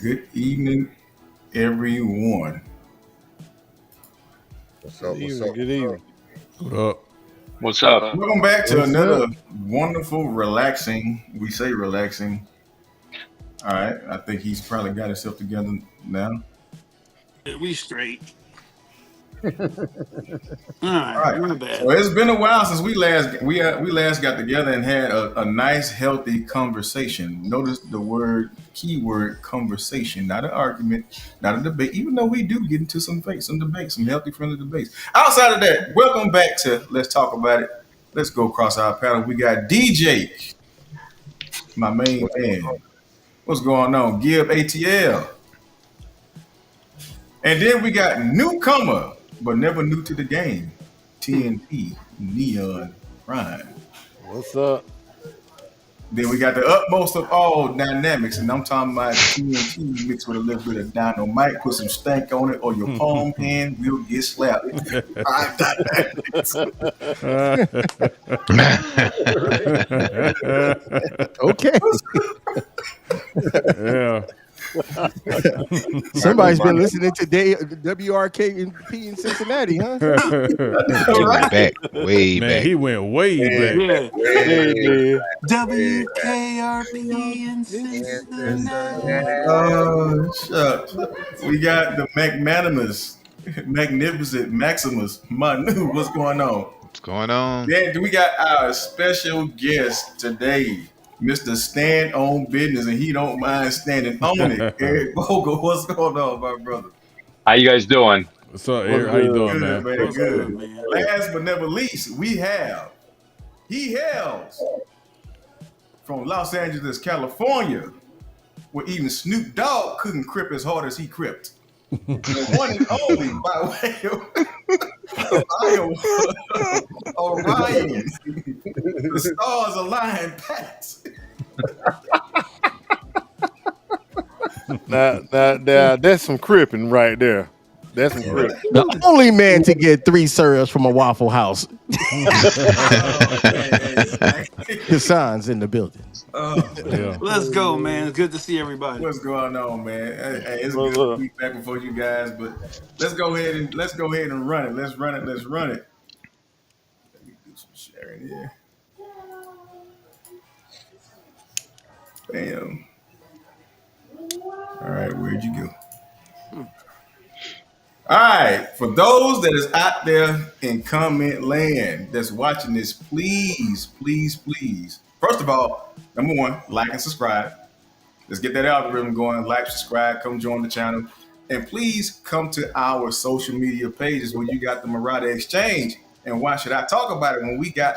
Good evening, everyone. What's Good up? What's evening. up? Good evening. What up? What's up? Welcome back to What's another up? wonderful, relaxing. We say relaxing. All right. I think he's probably got himself together now. We straight. All right, All right. my So bad. it's been a while since we last got together and had a nice, healthy conversation. Notice the keyword conversation, not an argument, not a debate. Even though we do get into some debates, some healthy, friendly debates. Outside of that, welcome back to Let's Talk About It. Let's go across our panel. We got DJ, my main What's going man. What's going on? Gib ATL. And then we got newcomer, but never new to the game. TNT, Neon Prime. What's up? Then we got the utmost of all dynamics, and I'm talking about TNT mixed with a little bit of dynamite, put some stank on it, or your palm hand will get slapped. Five dynamics. Okay. Yeah. Somebody's been listening to WRK and P in Cincinnati, huh? All right. Back, way Man, back. he went way back. Yeah. Hey, man. WKRP in Cincinnati. Oh, shucks. We got the magnanimous, magnificent Maximus Manu. What's going on? What's going on? Then we got our special guest today, Mr. Stand on Business, and he don't mind standing on it. Eric Vogel, what's going on, my brother? How you guys doing? What's up, Eric? How you doing, Good, man? man, What's good. good, man? Last but never least, he hails from Los Angeles, California, where even Snoop Dogg couldn't crip as hard as he cripped. The one and only by way of Orion. The stars align, Pat. Now, that's some cripping right there. That's some cripping. The only man to get 3 syrups from a Waffle House. Hassan's in the building. Yeah. Let's go, man. It's good to see everybody. What's going on, man? Hey, it's good to be back before you guys, but let's go ahead and run it. Let's run it. Let me do some sharing here. Bam. All right, where'd you go? All right, for those that is out there in comment land that's watching this, please. First of all, number one, like and subscribe. Let's get that algorithm going. Like, subscribe, come join the channel. And please come to our social media pages where you got the Marauder Exchange. And why should I talk about it when we got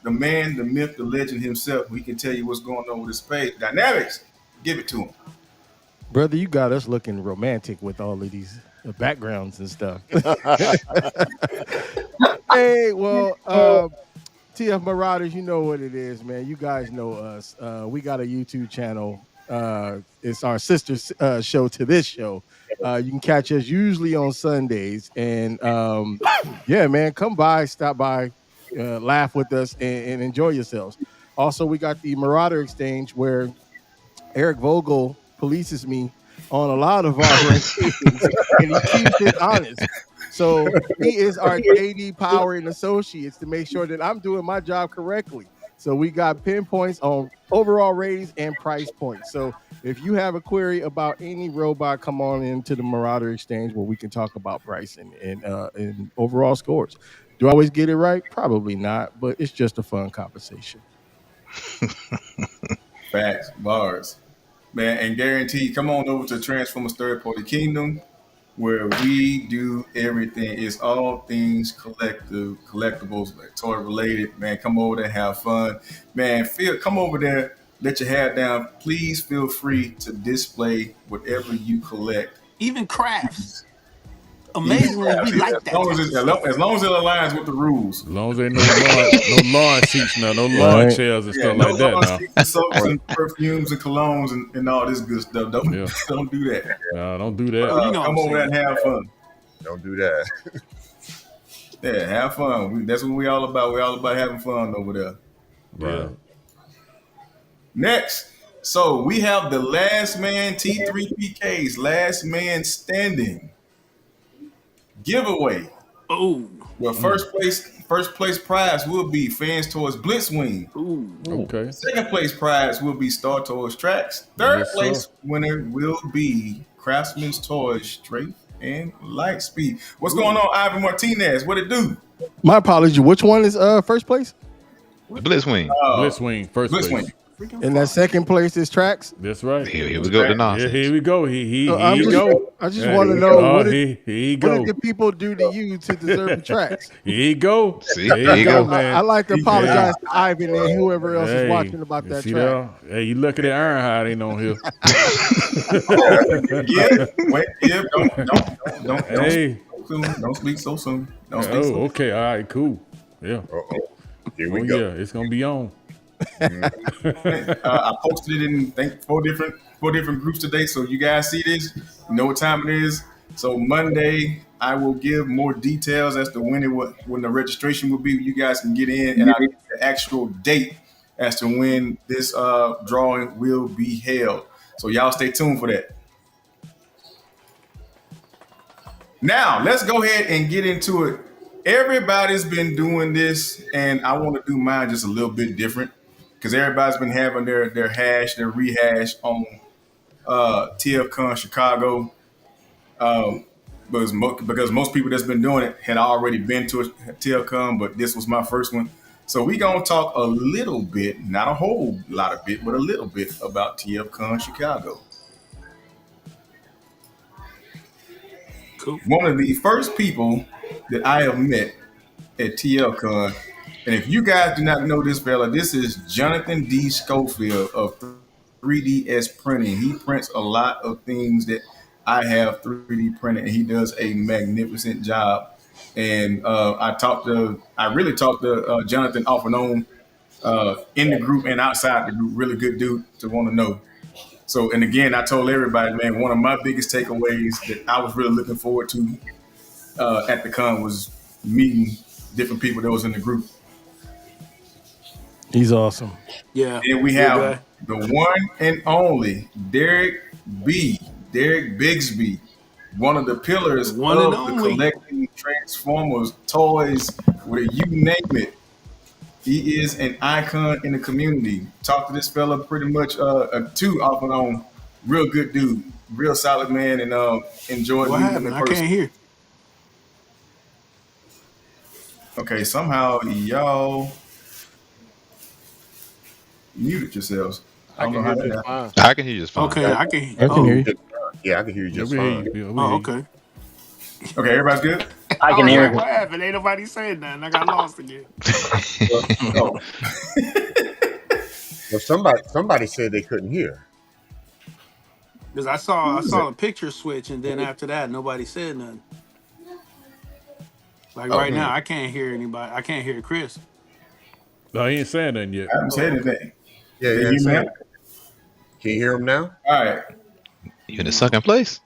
the man, the myth, the legend himself? We can tell you what's going on with his page. Dynamics, give it to him. Brother, you got us looking romantic with all of these backgrounds and stuff. Hey, well, TF Marauders, you know what it is, man. You guys know us. We got a YouTube channel. It's our sister show to this show. You can catch us usually on Sundays. And yeah, man, come by, stop by, laugh with us, and enjoy yourselves. Also, we got the Marauder Exchange where Eric Vogel polices me on a lot of our rotations, and he keeps it honest. So he is our JD Power and Associates to make sure that I'm doing my job correctly. So we got pinpoints on overall ratings and price points. So if you have a query about any robot, come on into the Marauder Exchange where we can talk about pricing and overall scores. Do I always get it right? Probably not, but it's just a fun conversation. Facts, bars. Man, and guarantee, come on over to Transformers Third Party Kingdom, where we do everything. It's all things collectibles, like toy related. Man, come over there, have fun. Man, come over there, let your hair down. Please feel free to display whatever you collect. Even crafts. Amazingly, we like that. As long as it aligns with the rules. As long as there ain't no lawn seats now, no lawn chairs and stuff like that now. Soaps and perfumes and colognes and all this good stuff. Don't do that. No, don't do that. Come over there and have fun. Don't do that. Yeah, have fun. That's what we all about. We're all about having fun over there. Yeah. Next, So we have the last man T3PK's last man standing giveaway. Oh. Well, first place prize will be Fanstoys Blitzwing. Ooh. Okay. Second place prize will be Star Toys Tracks. Third Yes, place sir. winner will be Craftsman's Toys Strength and Lightspeed. What's going on, Ivan Martinez? What it do? My apology. Which one is first place? Blitzwing. Blitzwing, first Blitzwing. place. And that second place is Tracks. That's right. Here we go with the Yeah, nonsense. here we go. He I go. just want to know what here he go. did the people do to you to deserve the Tracks? Here you go. See, There there you go. man. I like to apologize to Ivan and whoever else is Hey, watching about you that see track. that? Hey, you look at the Ironhide ain't on here. Don't speak so soon. Don't speak so soon. Okay. All right. Cool. Yeah. Here we go. Yeah. It's gonna be on. I posted it in four different groups today, so you guys see this. You know what time it is. So Monday, I will give more details as to when the registration will be. You guys can get in, and I'll give the actual date as to when this drawing will be held. So y'all stay tuned for that. Now let's go ahead and get into it. Everybody's been doing this, and I want to do mine just a little bit different because everybody's been having their rehash on TFCon Chicago. Because most people that's been doing it had already been to a TFCon, but this was my first one. So we gonna talk a little bit, not a whole lot of bit, but a little bit about TFCon Chicago. Cool. One of the first people that I have met at TFCon, and if you guys do not know this fella, this is Jonathan D. Schofield of 3DS Printing. He prints a lot of things that I have 3D printed, and he does a magnificent job. And I really talked to Jonathan off and on in the group and outside the group. Really good dude to want to know. So, and again, I told everybody, man, one of my biggest takeaways that I was really looking forward to at the con was meeting different people that was in the group. He's awesome. Yeah. And we have the one and only Derek Bigsby, one of the pillars of the collecting Transformers toys, where you name it. He is an icon in the community. Talk to this fella pretty much too off and on. Real good dude, real solid man, and enjoyed meeting him in person. I can't hear. Okay, somehow y'all muted yourselves. I don't know how that happened. I can hear you just fine. Okay, I can hear you. Yeah, I can hear you just fine. okay. Okay, everybody's good? I can hear. What happened? Ain't nobody saying nothing. I got lost again. Oh. Well, somebody said they couldn't hear. Because I saw the picture switch, and then after that, nobody said nothing. Like right now, I can't hear anybody. I can't hear Chris. No, he ain't saying nothing yet. I haven't said anything. Yeah, Can you hear me? Can you hear him now? All right. You in the second place?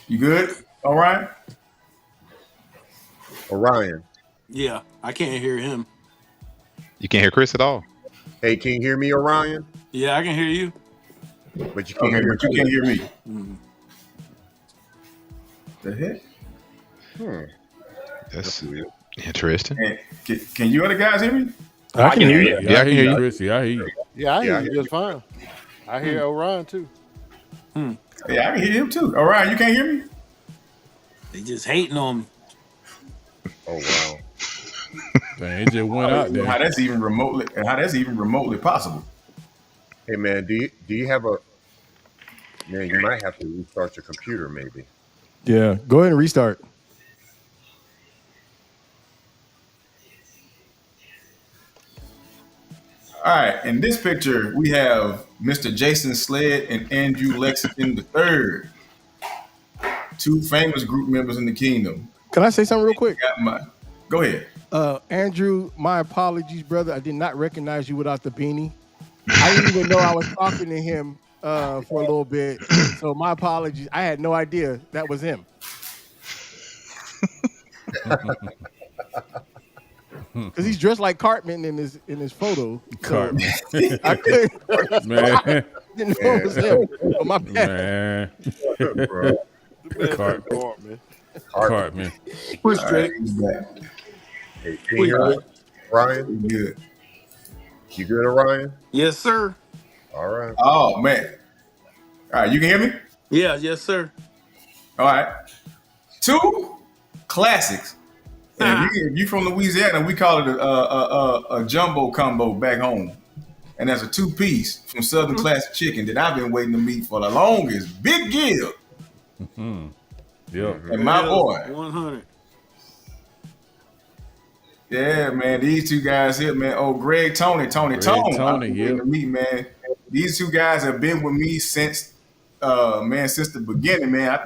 You good? All right. Orion. Yeah, I can't hear him. You can't hear Chris at all? Hey, can you hear me, Orion? Yeah, I can hear you. But you can't hear but you can't hear me. Mm. The heck? That's interesting. And can you other guys hear me? I can hear you. Yeah, I can hear you, Chris. Yeah, I hear you. Yeah, I hear you just fine. I hear Orion too. Yeah, I can hear him too. All right, you can't hear me? They just hating on me. Oh wow. Dang, it just went out there. How that's even remotely possible. Hey man, do you have a man? You might have to restart your computer, maybe. Yeah, go ahead and restart. All right, in this picture, we have Mr. Jason Sled and Andrew Lexington III, two famous group members in the kingdom. Can I say something real quick? Go ahead. Andrew, my apologies, brother. I did not recognize you without the beanie. I didn't even know I was talking to him for a little bit. So my apologies. I had no idea that was him. because he's dressed like Cartman in his photo. Cartman. I couldn't. Man. Didn't know it was him. Oh, my bad. Man. Bro. Cartman. Cartman. Where's All right, Drake? he's back. Hey, can you hear me? Ryan? We good. You good, Ryan? Yes, sir. All right. Oh man. All right, you can hear me? Yeah, yes, sir. All right. 2 classics. And if you from Louisiana, we call it a jumbo combo back home. And that's a 2-piece from Southern Classic Chicken that I've been waiting to meet for the longest. Big Gil. Yeah. And my boy. 100. Yeah, man. These 2 guys here, man. Oh, Greg Tony. I've been waiting to meet, man. These 2 guys have been with me since since the beginning, man. I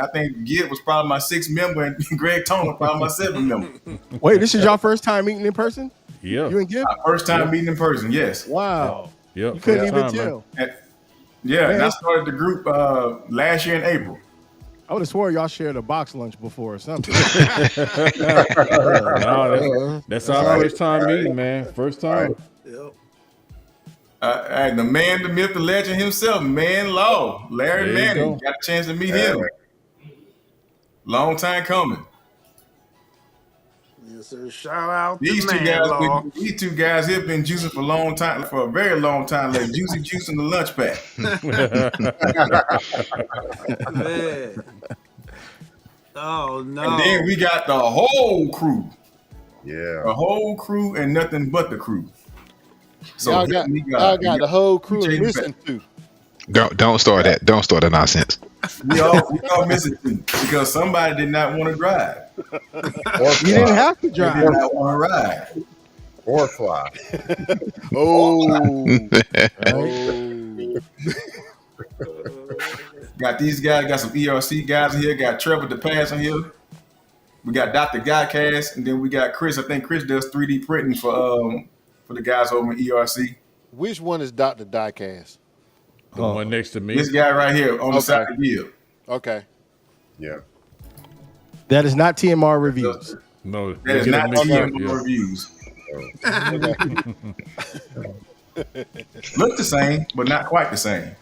think Gil was probably my 6th member and Greg Tony was probably my 7th member. Wait, this is your first time meeting in person? Yeah. You and Gil? My first time meeting in person, yes. Wow. Yeah. You couldn't even tell. And Man, I started the group last year in April. I would have swore y'all shared a box lunch before or something. No, that's our first time meeting, man. First time. Yep. And the man, the myth, the legend himself, Man Law, Larry There you Manning. go. Got a chance to meet him. Long time coming. Yes, sir. Shout out These to 2 Man guys, Law. these 2 guys here been juicing for a long time, for a very long time. Like Juicy Juice in the lunch pack. Man. Oh, no. And then we got the whole crew. Yeah. The whole crew and nothing but the crew. So Y'all got the whole crew Jay missing too. Don't start that. Don't start that nonsense. we all missing 2 because somebody did not want to drive. Or You didn't have to They drive. did not want to ride. Or fly. Oh. Got these guys, got some ERC guys in here, got Trevor DePass in here. We got Dr. Guycast, and then we got Chris. I think Chris does 3D printing for the guys over in ERC. Which one is Dr. Diecast? The one next to me. This guy right here on the side of the hill. Okay. Yeah. That is not TMR reviews. No, That is not TMR reviews. Look the same, but not quite the same.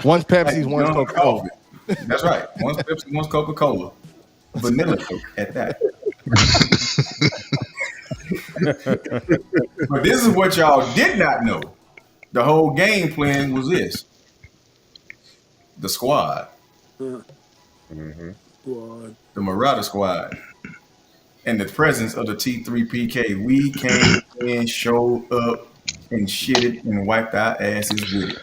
One's Pepsi's, one's Coca-Cola. That's right. One's Pepsi, one's Coca-Cola. Vanilla Coke at that. But this is what y'all did not know. The whole game plan was this. The squad. Mm-hmm. The Marauder squad. And the presence of the T3PK. We came in, showed up, and shitted and wiped our asses with it.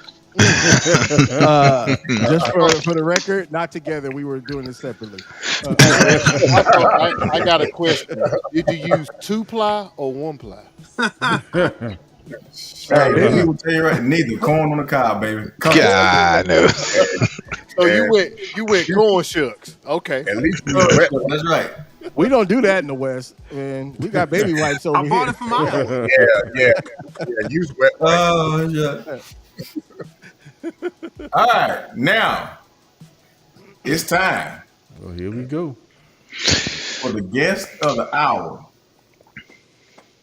Just for the record, not together. We were doing this separately. I got a question. Did you use 2-ply or 1-ply? Hey, baby, will tell you right, neither. Corn on the cob, baby. God no. So you went corn shucks. Okay. At least we That's right. We don't do that in the West, and we got baby wipes over I bought here. it from my house. yeah. Use wet wipes. Oh, yeah. All right, now it's time Well, here we go. for the guest of the hour.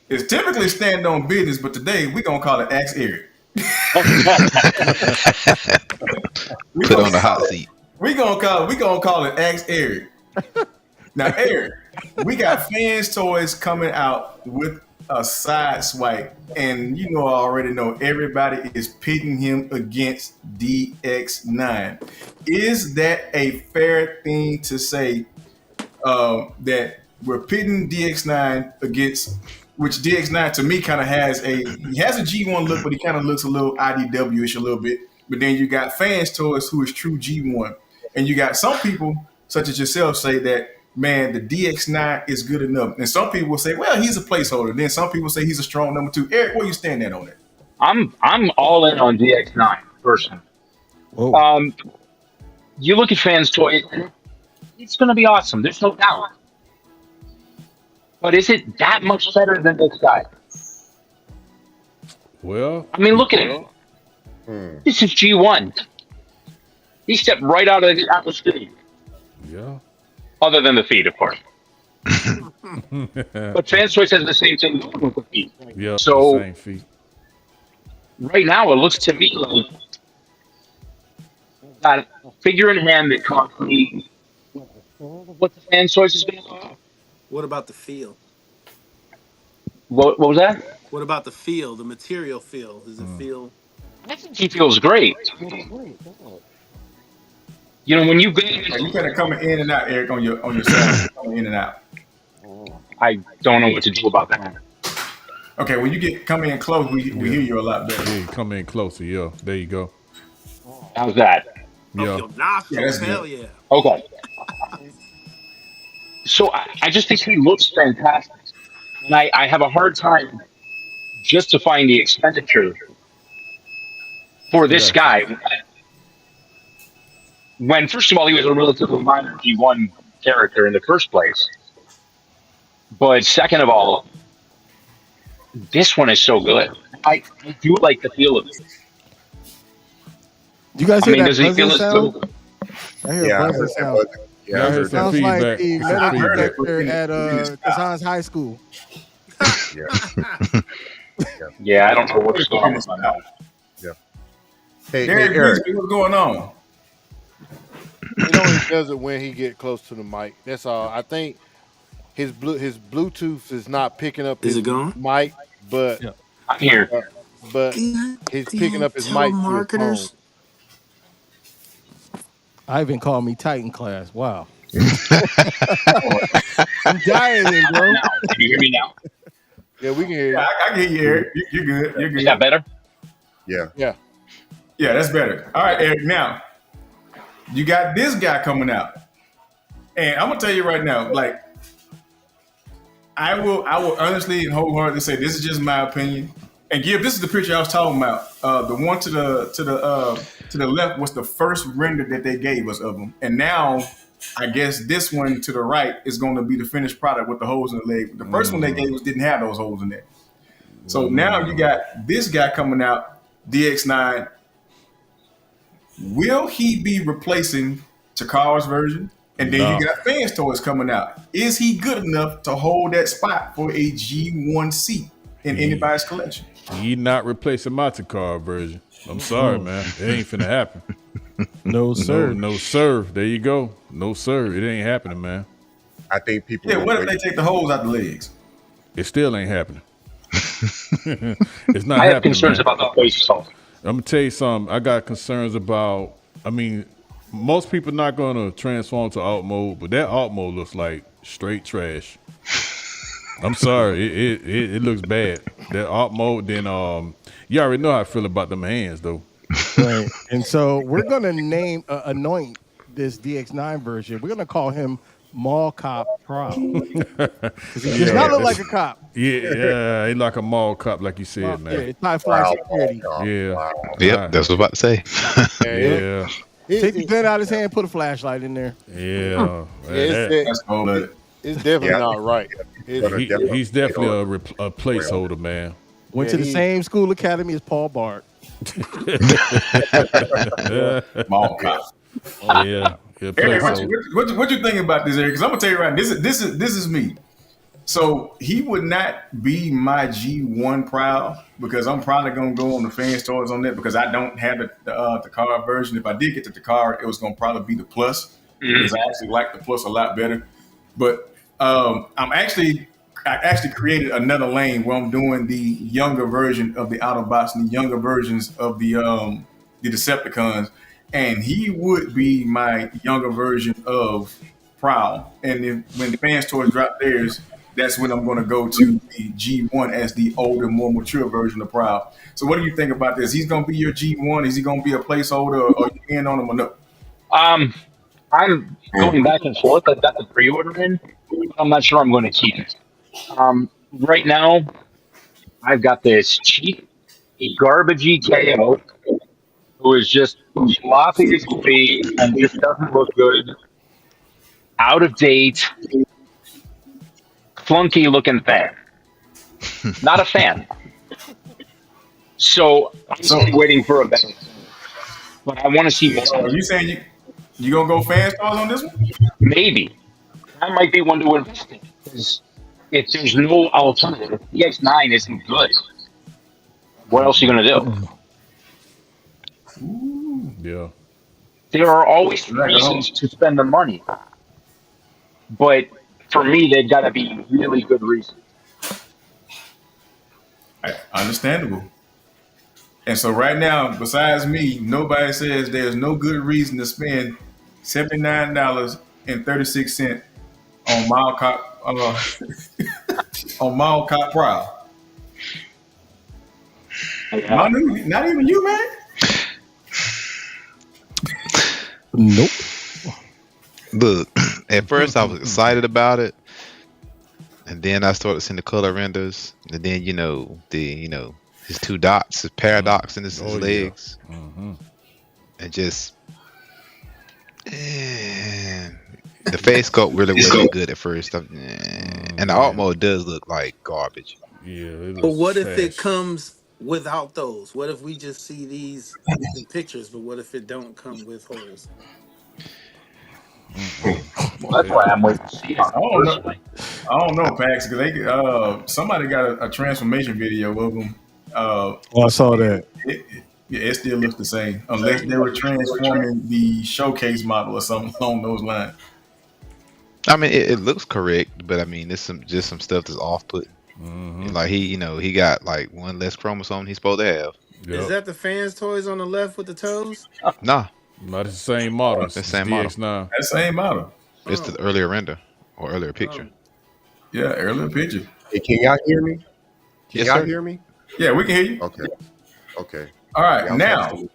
It's typically stand on business, but today we're gonna call it Ask Eric. Put on the hot seat. We gonna call it Ask Eric. Now, Eric, we got Fans Toys coming out with a side swipe, and I already know everybody is pitting him against DX9. Is that a fair thing to say that we're pitting DX9 against, which DX9 to me kind of has a G1 look, but he kind of looks a little IDW-ish a little bit. But then you got Fans Toys who is true G1, and you got some people such as yourself say that, man, the DX9 is good enough. And some people will say, well, he's a placeholder. Then some people say he's a strong number 2. Eric, where you stand at on it? I'm all in on DX9 personally. You look at Fans Toys, it's going to be awesome. There's no doubt. But is it that much better than this guy? Well, I mean, look at him. This is G1. He stepped right out of the stage. yeah. Other than the feet, of course. But Fanstoys has the same thing going with the feet. Yep, the So same feet. right now, it looks to me like that figure in hand that cost me what the Fanstoys is going to cost. What about the feel? What was that? What about the feel? The material feel? Does it feel? I think he feels great. You know, when you go, You kind of coming in and out, Eric, on your sound. You're coming in and out. I don't know what to do about that. Okay, when you get come in close, we hear you a lot better. Yeah, come in closer. Yeah, there you go. How's that? Up Yeah. your nostrils? Yeah, that's Hell good. yeah! Okay. So I just think he looks fantastic. And I have a hard time justifying the expenditure for this Gotcha. guy when, first of all, he was a relatively minor G1 character in the first place. But second of all, this one is so good. I do like the feel of it. Do you guys I hear mean, that does he feel buzzing as sound? good? I hear Yeah, a I buzzing heard that sound. buzzing. Yeah, I I heard heard some that. Sounds like feedback. the Some metal heard it. detector at Kazan's high school. Yeah, Yeah, I don't know what's going on with my mouth. yeah. Hey, Derek Eric. Grisby, what's going on? He only does it when he get close to the mic. That's all. I think his Bluetooth is not picking up Is his it gone? mic, but Yeah. I'm here. he's picking up his mic through his phone. Telemarketers. Ivan called me Titan class. Wow. I'm dieting, bro. Now, can you hear me now? Yeah, we can hear Yeah, you. I can hear you, Eric. You're good. You're Is that good. better? Yeah. Yeah. Yeah, that's better. All right, Eric. Now you got this guy coming out, and I'm gonna tell you right now, like I will honestly and wholeheartedly say this is just my opinion. And give this is the picture I was talking about. The one to the left was the first render that they gave us of them, and now I guess this one to the right is going to be the finished product with the holes in the leg. The first one they gave us didn't have those holes in there. So now you got this guy coming out, DX9. Will he be replacing Takar's version? And then No. you got Fanstoys coming out. Is he good enough to hold that spot for a G1 seat in anybody's collection? He not replacing my Takara version. I'm sorry, man. It ain't finna happen. No, sir. No, sir. There you go. No, sir. It ain't happening, man. I think people. Yeah, will what if wait. they take the holes out the legs? It still ain't happening. It's not I have happening. concerns Man. about the face assault. I'm gonna tell you something. I got concerns about. I mean, most people not gonna transform to alt mode, but that alt mode looks like straight trash. I'm sorry, it looks bad. That alt mode. Then you already know how I feel about them hands though. Right. And so we're gonna anoint this DX9 version. We're gonna call him Mall Cop Proud. Because he does not look like a cop. Yeah, he like a mall cop, like you said, Yeah, man. it's not fly Wow, security. wow, Yeah. wow. Yep, that's what I was about to say. Yeah, Take the gun out of his hand, put a flashlight in there. yeah. That's cold. It's definitely Yeah. not right. He's definitely a placeholder, man. Went to the same school academy as Paul Bart. Mall cop. Yeah, Eric, placeholder. what you think about this, Eric? Because I'm gonna tell you right, this is me. So he would not be my G1 proud because I'm probably gonna go on the Fanstoys on that because I don't have the car version. If I did get the car, it was gonna probably be the plus because I actually like the plus a lot better. But I actually created another lane where I'm doing the younger version of the Autobots and the younger versions of the Decepticons, and he would be my younger version of Prowl. And when the Fanstoys drop theirs, that's when I'm going to go to the G1 as the older, more mature version of Prowl. So what do you think about this? He's going to be your G1? Is he going to be a placeholder, or are you in on him or no? I'm going back and forth. I've got the pre-order in. I'm not sure I'm going to keep it. Right now, I've got this cheap, garbagey KO who is just floppy as can be and just doesn't look good, out of date, flunky looking fan. Not a fan. So I'm still waiting for a better. But I want to see more. Are you saying you gonna go Fanstoys on this one? Maybe. That might be one to invest in. 'Cause if there's no alternative, the X9 isn't good. What else are you gonna do? Ooh, Yeah. There are always like a reasons home. to spend the money, but for me, they've got to be really good reasons. Understandable. And so right now, besides me, nobody says there's no good reason to spend $79.36 on Mile Cop on Mile Cop Prowl. Yeah. Not even you, man. Nope. Look, at first I was excited about it, and then I started seeing the color renders, and then his two dots, his paradox in his Oh yeah. legs, Mm-hmm. and just the face sculpt really wasn't good at first. And the alt mode does look like garbage. Yeah, it But looks what if it trash. comes without those? What if we just see these in pictures, but what if it don't come with holes? Well, that's why I'm waiting to see I on it don't know. personally. I don't know, Pax, because somebody got a transformation video of them. Oh, I saw that. It still looks the same unless they were transforming the showcase model or something along those lines. I mean, it looks correct, but I mean, it's some stuff that's off putting. Mm-hmm. Like he got like one less chromosome he's supposed to have. Is Yep. that the fans' toys on the left with the toes? Nah, Not the same model. it's the It's same model. DX9. That same model. It's the Oh, earlier render or earlier picture. oh. Yeah, earlier picture. Hey, can y'all hear me? Can Yes, y'all sir. hear me? Yeah, we can hear you. Okay. Okay. All right, Y'all talk to me.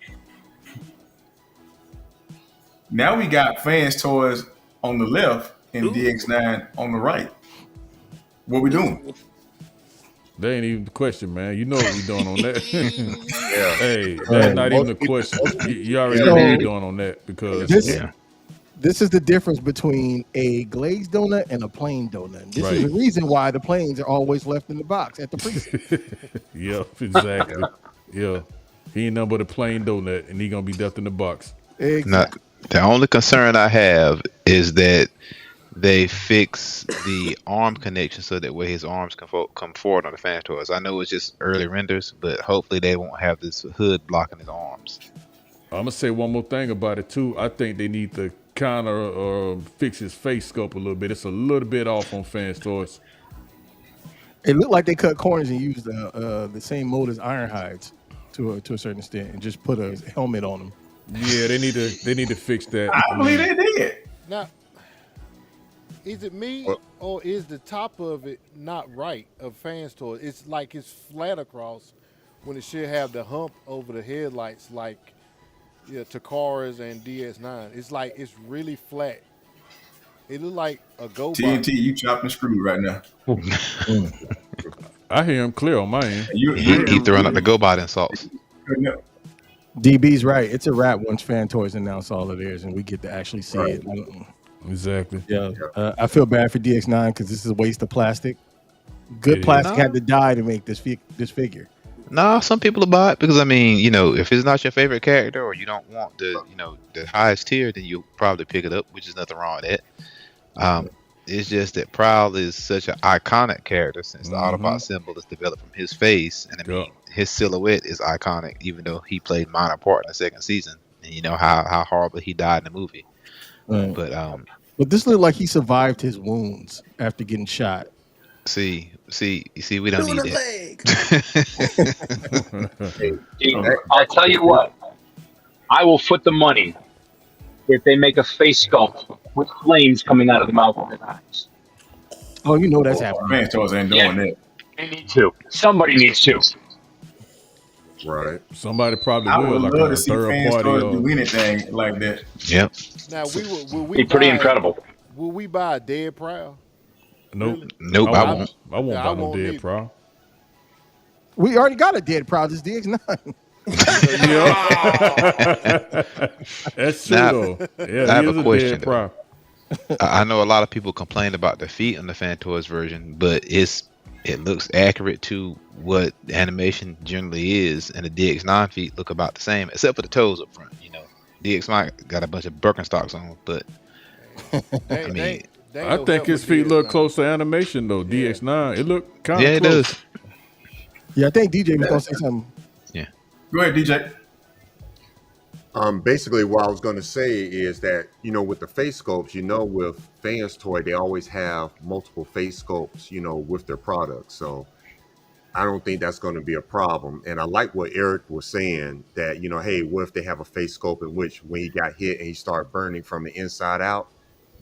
now we got fans toys on the left and Ooh. DX9 on the right. What we doing? Ooh. That ain't even the question, man. You know what we doing on that. Yeah. Hey, that's Right. not even Most a people, question. most You people, already yeah, know what we So doing on that because this Yeah. this is the difference between a glazed donut and a plain donut. This is Right. the reason why the plains are always left in the box at the precinct. Yep, exactly. Yeah. He ain't nothing but a plain donut and he gonna be left in the box. Now, Exactly. the only concern I have is that they fix the arm connection so that way his arms can come forward on the fan toys. I know it's just early renders, but hopefully they won't have this hood blocking his arms. I'm gonna say one more thing about it too. I think they need to kind of fix his face sculpt a little bit. It's a little bit off on fans toys. It looked like they cut corners and used the same mold as Ironhides to a certain extent and just put a helmet on him. Yeah, they need to fix that. I I believe mean, they did. Now, is it me well, or is the top of it not right of fans toys? It's like it's flat across when it should have the hump over the headlights like Takara's and DS9. It's like it's really flat. It look like a GoBot. TNT, you chopping screw right now. I hear him clear on my end. And you, He you, throwing out the GoBot insults. you, DB's right. It's a wrap once Fan Toys announce all of theirs and we get to actually see Right. it. Exactly. Yeah. I feel bad for DX9 because this is a waste of plastic. Good It plastic is. had to die to make this figure. Nah, some people will buy it because I mean, if it's not your favorite character or you don't want the highest tier, then you'll probably pick it up, which is nothing wrong with that. It's just that Prowl is such an iconic character since the Autobot symbol is developed from his face, and I mean his silhouette is iconic, even though he played minor part in the second season, and you know how horribly he died in the movie. Right. But this looked like he survived his wounds after getting shot. see, we don't Doing need a leg. that. hey, Dude, I'll tell you what. I will foot the money if they make a face sculpt with flames coming out of the mouth of his eyes. Oh, you know that's happening. fans toys ain't doing that. They need to. Somebody needs to. right. Somebody probably I will, would like love a to see third fans party. toys do anything like that. Yep. Now will we Be pretty buy incredible. will we buy a dead Prowl? Nope. Really? Nope, I won't. I won't Yeah, buy I no won't dead either. Prowl. We already got a dead Proud. This DX9. That's true Now, though. Yeah, I he have is a a question, dead though. Prowl. I know a lot of people complain about the feet on the Fan Toys version, but it looks accurate to what the animation generally is, and the DX9 feet look about the same, except for the toes up front. DX9 got a bunch of Birkenstocks on, but I mean, I Daniel think helped his with feet look DS9. close to animation though. Yeah. DX9, it looked kind Yeah, of it close. does. Yeah, I think DJ was gonna say something. Yeah. Go ahead, DJ. Basically, what I was going to say is that, with the face sculpts, with Fans Toy, they always have multiple face sculpts, with their products. So I don't think that's going to be a problem. And I like what Eric was saying that, hey, what if they have a face sculpt in which when he got hit and he started burning from the inside out,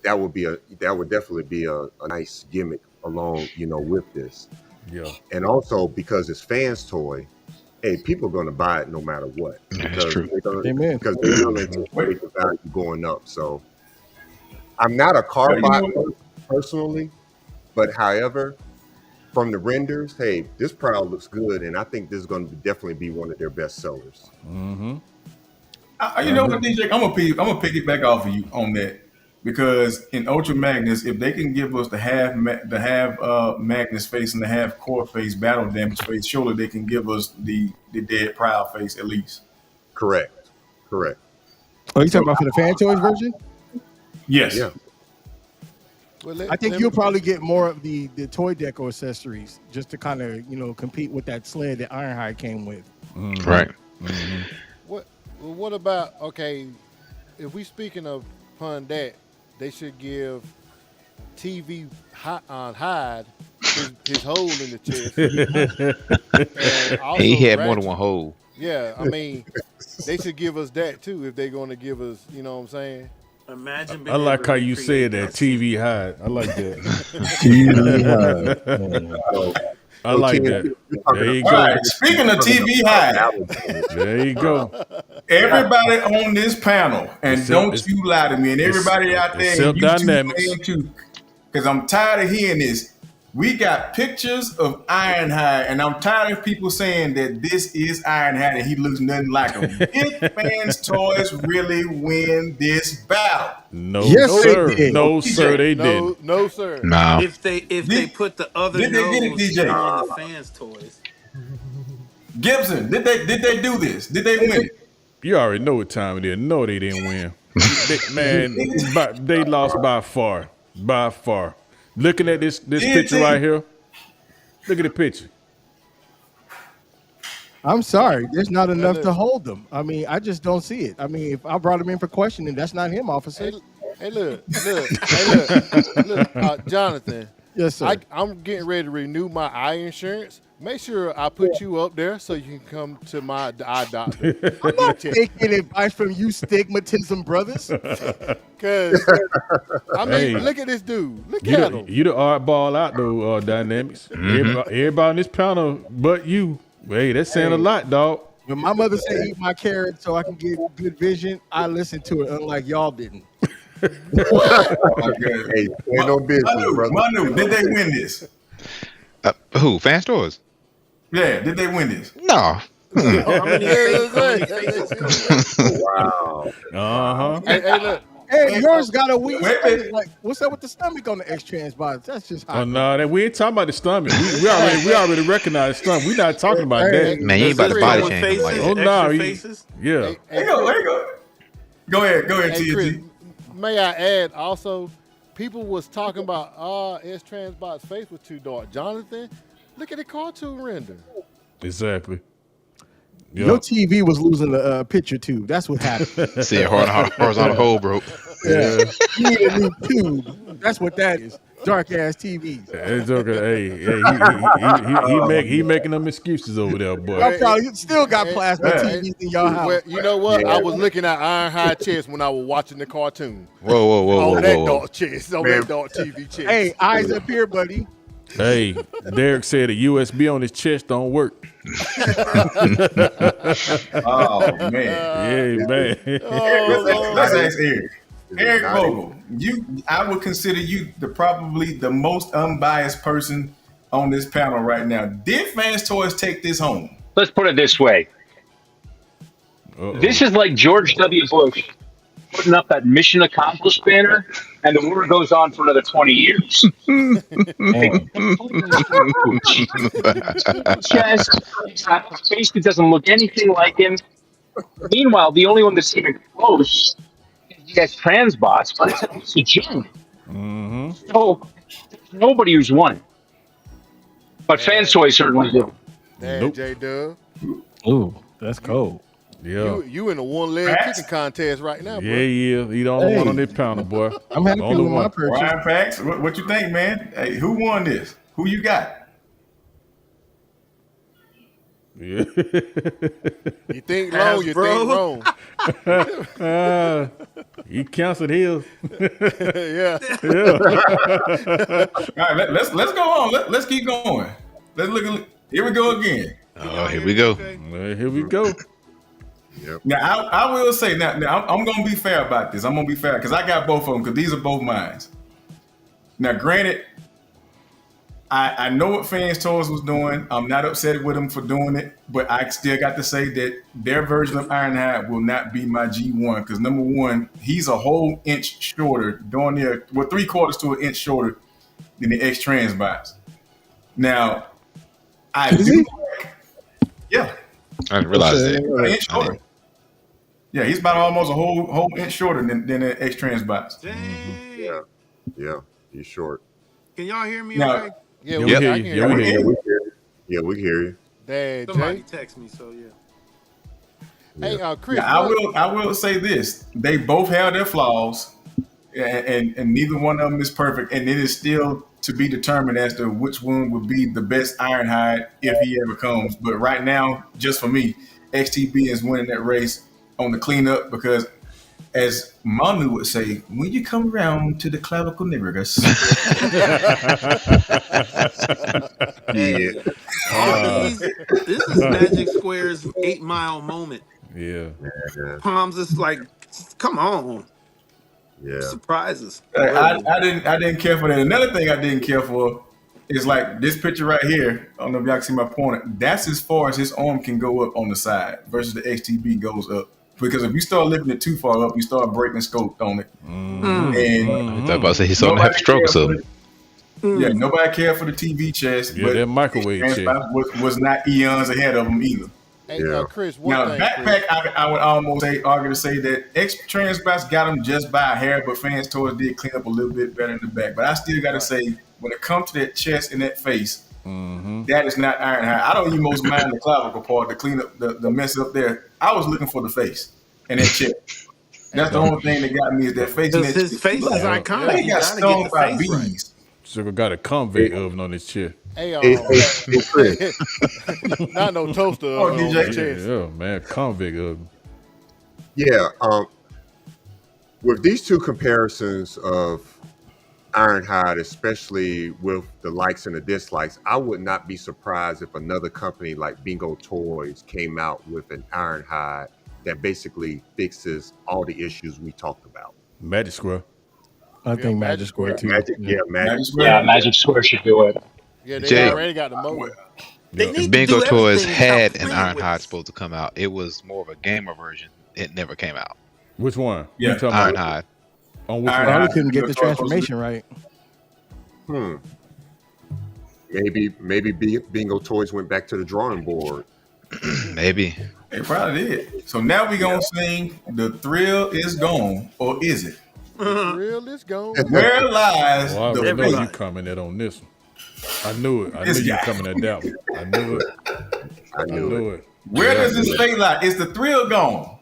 that would definitely be a nice gimmick along, with this. Yeah. And also because it's Fans Toy, hey, people are going to buy it no matter what Yeah, that's true. Amen. because they will anticipate the value going up. So I'm not a car Yeah, you bot know what? personally, but however, from the renders, hey, this product looks good, and I think this is going to definitely be one of their best sellers. Mm-hmm. You know what, DJ? I'm gonna piggyback off of you on that because in Ultra Magnus, if they can give us the half Magnus face and the half core face, battle damage face, surely they can give us the dead proud face at least. Correct. Oh, you talking about for the Fan Toys version? Yes. Yeah. Well, I think you'll probably get more of the toy deco accessories just to kind of compete with that sled that Ironhide came with. Mm-hmm. Right. Mm-hmm. What about, okay, if we speaking of upon that, they should give TV on Hyde his hole in the chest. And also He had more than Ratchet. one hole. Yeah, I mean, they should give us that too if they're going to give us, you know what I'm saying? Imagine. I like how you said said that TV high. I like that. So, I like Ken, that. you're talking There you All go. right. Speaking of TV high, There you go. everybody on this panel, and Except- don't you lie to me, and everybody out there in except YouTube Dynamics. land too, because I'm tired of hearing this. We got pictures of Ironhide, and I'm tired of people saying that this is Ironhide and he looks nothing like him. Did Fans Toys really win this battle? No, Yes, sir. they did. No, sir, they didn't. No, sir. No. If they put the other Did they get it, nose DJ? on the Fans Toys. Gibson, did they do this? Did they win it? You already know what time it is. No, they didn't win. They lost by far. By far. Looking at this picture right here. Look at the picture. I'm sorry, there's not enough to hold them. I mean, I just don't see it. I mean, if I brought him in for questioning, that's not him, officer. Hey, look, Jonathan. Yes, sir. I'm getting ready to renew my eye insurance. Make sure I put you up there so you can come to my eye doctor. I'm not taking advice from you, stigmatism brothers. Because, I mean, Hey. look at this dude. Look at him. You the oddball out though, Dynamics. Everybody on this panel but you. Hey, that's saying a lot, dog. When my mother said eat my carrot so I can get good vision, I listened to it, unlike y'all didn't. Hey, stand on business, brother. Manu, did they win this? Who? Fan stores? Yeah, did they win this? No. How many faces? Wow. Uh-huh. Hey, look. Hey, yours got a weak Wait a stomach. minute. Like, what's up with the stomach on the X-Trans bots? That's just hot. Oh no, we ain't talking about the stomach. We already recognize the stomach. We not talking about that. Man, you ain't about to body With change him like faces, that. Oh, no, extra he- faces. Yeah. There you go. There you go. Go ahead, Hey, Chris, TNT. may I add also, people was talking about, X-Transbot's face was too dark. Jonathan, look at the cartoon render. Exactly. Your TV was losing the picture tube. That's what happened. See, a horizontal hole broke. Yeah. You need a new tube. That's what that is. Dark ass TVs. It's okay. Hey, he making them excuses over there, boy. Y'all probably still got plasma Yeah. TVs in your house. Well, you know what? Yeah. I was looking at Ironhide chest when I was watching the cartoon. Whoa. On that dark chest, on that dark TV chest. Hey, eyes up here, buddy. Hey, Derek said a USB on his chest don't work. Oh man. Yeah, man. Let's ask Eric. Eric not Vogel, I would consider you probably the most unbiased person on this panel right now. Did Fans Toys take this home? Let's put it this way. Uh-oh. This is like George W. Bush putting up that mission accomplished banner, and the war goes on for another 20 years. Chest, face that doesn't look anything like him. Meanwhile, the only one that's even close is yes, Transbots, but it's a joke. So nobody who's won it, but Fanstoys certainly do. Dad, Nope. J Dub. Ooh, that's You, cold. Yeah. you in a one-leg Facts. kicking contest right now, Yeah, bro. yeah. He the only one on Hey, this panel, boy. I'm happy The only with my one. purchase. Ryan Pax, what you think, man? Hey, who won this? Who you got? Yeah. You think long, you think Hasbro. wrong. He canceled his. Yeah. Yeah. All right, let's go on. Let's keep going. Let's look at here we go again. Can Oh, y'all here hear we me? go. Okay. Well, here we go. Yep. Now I will say now I'm gonna be fair about this. I'm gonna be fair because I got both of them because these are both mines. Now, granted, I know what Fans Toys was doing. I'm not upset with them for doing it, but I still got to say that their version of Ironhide will not be my G1 because number one, he's a whole inch shorter, darn near, well, 3/4 to an inch shorter than the X Transbots. Now, I Is do, he? yeah, I didn't realize Okay. that. an inch I shorter. didn't. Yeah, he's about almost a whole inch shorter than the X Transbots. Dang. Yeah. He's short. Can y'all hear me? Now, Okay. Yeah, Yeah, we, we hear I you. can Yeah, hear we you. hear you. Yeah, we hear you. Dad, Somebody Jay. text me, so yeah. Hey, Chris. now what- I will say this: they both have their flaws, and neither one of them is perfect, and it is still to be determined as to which one would be the best Ironhide if he ever comes. But right now, just for me, XTB is winning that race on the cleanup because, as Manu would say, when you come around to the clavicle niggas, Yeah. Hey, all these. This is Magic Square's 8 Mile moment. Yeah. Yeah. Palms is like, come on, Yeah. surprises. I, Really. I didn't care for that. Another thing I didn't care for is like this picture right here. I don't know if y'all can see my pointer. That's as far as his arm can go up on the side versus the XTB goes up. Because if you start lifting it too far up, you start breaking scope on it. And I thought about to say he's starting to have a nobody stroke or cared for something. yeah, nobody cared for the TV chest, Yeah, but that microwave check. was not eons ahead of them either. Hey, Yeah. Chris, one Now, thing, backpack, Chris. I would almost argue to say that X Transbots got them just by a hair, but Fans Toys did clean up a little bit better in the back. But I still got to Right. say, when it comes to that chest and that face, that is not Ironhide. I don't even most mind the clavicle part, the clean up, the mess up there. I was looking for the face and that chest. That's the only thing that got me is that face and Because that his chest. face is Yeah. iconic. Like he You got got to get stung the by face right. bees. Sugar got a convict oven on his chair. Hey, Hey, Chris. not no toaster Oh, on DJ. the chest. Yeah, man, convict oven. Yeah. With these two comparisons of Ironhide, especially with the likes and the dislikes, I would not be surprised if another company like Bingo Toys came out with an Ironhide that basically fixes all the issues we talked about. Magic Square. I think Magic Square too. Magic, yeah, Magic Magic. Square. Yeah, Magic Square should do it. Yeah, they Jay. already got the motor. They Yeah. need to Bingo do Toys everything without had an playing with Ironhide us. supposed to come out. It was more of a gamer version. It never came out. Which one? Yeah, You talking about? Ironhide. On which Ironhide. Probably one? couldn't get the Bingo Toys transformation right. Maybe Bingo Toys went back to the drawing board. Maybe. They probably did. So now we gonna sing "The Thrill Is Gone" or is it? Uh-huh. Real, it's gone. Where lies Well, I the already know fate? you coming at on this one. I knew it. I This knew you guy. coming at that one. I knew it. I I knew it. knew it. Where does this fate lie? Is the thrill gone?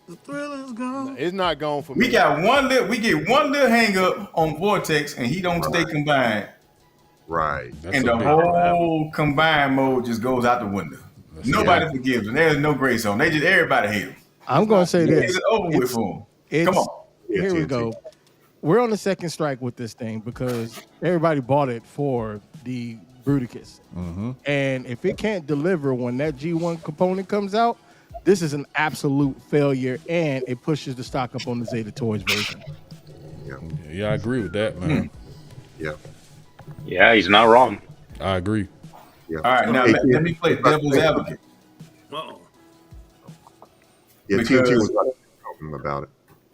The thrill is gone. It's not gone for me. We get one little hang up on Vortex, and he don't stay combined, Right. That's and a the big- whole combined mode just goes out the window. Nobody forgives him. There's no grace on. They just everybody hate him. I'm going to say It's this. over with for him. It's, Come on. Yeah, here we TNT. go. We're on the second strike with this thing because everybody bought it for the Bruticus. And if it can't deliver when that G1 component comes out, this is an absolute failure, and it pushes the stock up on the Zeta Toys version. Yeah, I agree with that, man. Yeah. Yeah, he's not wrong. I agree. Yeah. All right, now Hey, let me play devil's advocate. Uh-oh. Yeah, because- TNT was talking about it.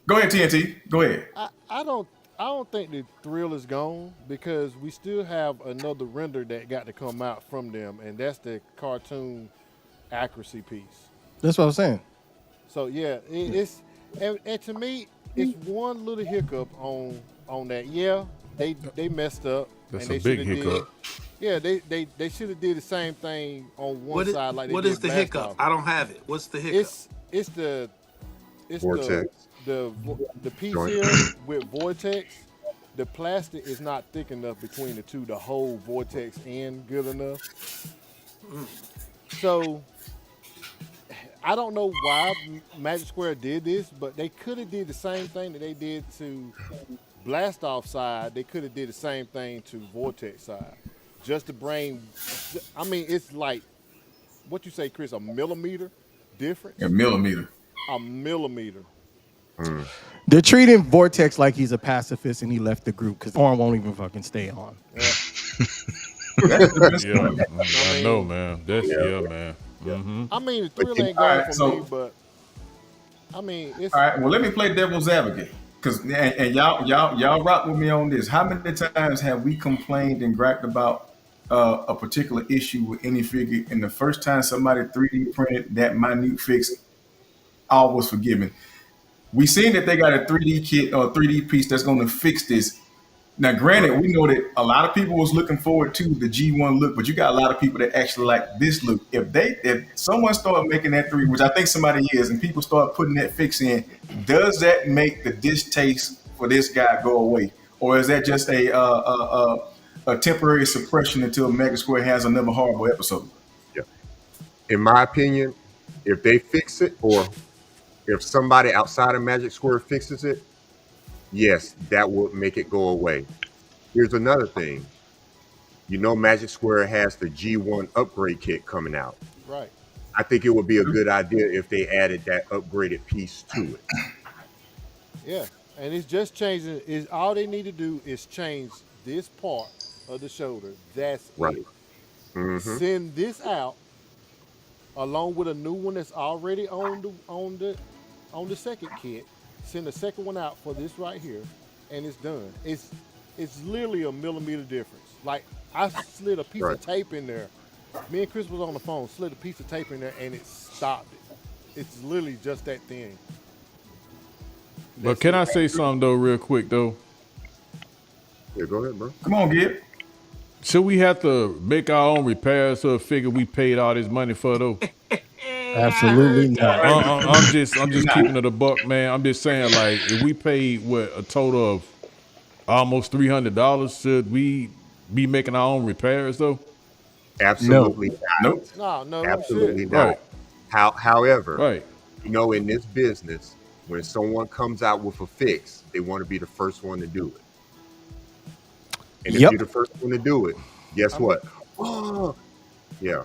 Go ahead, TNT. Go ahead. I don't think the thrill is gone because we still have another render that got to come out from them, and that's the cartoon accuracy piece. That's what I'm saying. So yeah, it's and to me, it's one little hiccup on on that. Yeah, they messed up, That's and a they should big have did. hiccup. Yeah, they should have did the same thing on one side like they what is did the Blast hiccup? Off. I don't have it. What's the hiccup? It's the it's Vortex the piece joint. here with Vortex. The plastic is not thick enough between the two to hold Vortex in good enough. So I don't know why Magic Square did this, but they could have did the same thing that they did to Blast Off side. They could have did the same thing to Vortex side, just to bring. I mean, it's like what you say, Chris, a millimeter A difference. millimeter. A millimeter. They're treating Vortex like he's a pacifist and he left the group because Arm won't even fucking stay on. Yeah. That's the best Yeah, one. I know, man. That's Yeah. man. Mm-hmm. I mean, the But thrill you- ain't going Alright, for so- me, but I mean, it's All right, well, let me play devil's advocate, because and y'all rock with me on this. How many times have we complained and griped about a particular issue with any figure, and the first time somebody 3D printed that minute fix, all was forgiven. We seen that they got a 3D kit or 3D piece that's going to fix this. Now, granted, we know that a lot of people was looking forward to the G1 look, but you got a lot of people that actually like this look. If someone started making that 3D, which I think somebody is, and people start putting that fix in, does that make the distaste for this guy go away, or is that just a temporary suppression until Mega Square has another horrible episode? Yeah. In my opinion, if they fix it, or if somebody outside of Magic Square fixes it, yes, that would make it go away. Here's another thing. You know, Magic Square has the G1 upgrade kit coming out. right. I think it would be a good idea if they added that upgraded piece to it. Yeah, and it's just changing. Is all they need to do is change this part of the shoulder. That's Right. it. hmm Send this out along with a new one that's already on the second kit. Send the second one out for this right here, and it's done. It's literally a millimeter difference. Like I slid a piece Right. of tape in there. Me and Chris was on the phone. Slid a piece of tape in there, and it stopped it. It's literally just that thin. But can I say something though, real quick though? Yeah, go ahead, bro. Come on, Gib. Should we have to make our own repairs to a figure we paid all this money for though? Absolutely not. I'm just keeping it a buck, man. I'm just saying, like, if we paid a total of almost $300, should we be making our own repairs though? Absolutely not. Nope. No, you Absolutely should. not. Right. However, Right. you know, in this business, when someone comes out with a fix, they want to be the first one to do it. And if Yep. you're the first one to do it, guess what? Oh, yeah.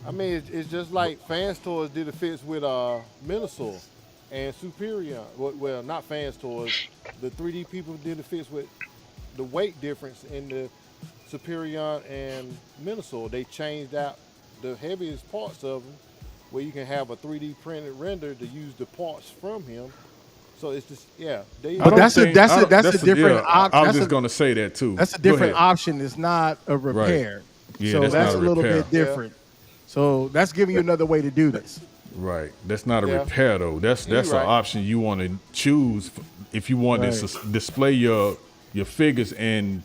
I mean, it's just like Fanstoys did a fix with Menasor and Superior. Well, not Fanstoys. The 3D people did a fix with the weight difference in the Superior and Menasor. They changed out the heaviest parts of them, where you can have a 3D printed render to use the parts from him. So it's just they. But that's a different I was that's just a- gonna say that too. That's a Go different ahead. option. It's not a repair. Yeah, so that's that's not a a little repair. bit different. So that's giving you another way to do this. Right. That's not a Yeah. repair though. That's You're an right. option you want to choose if you want to Right. display your figures and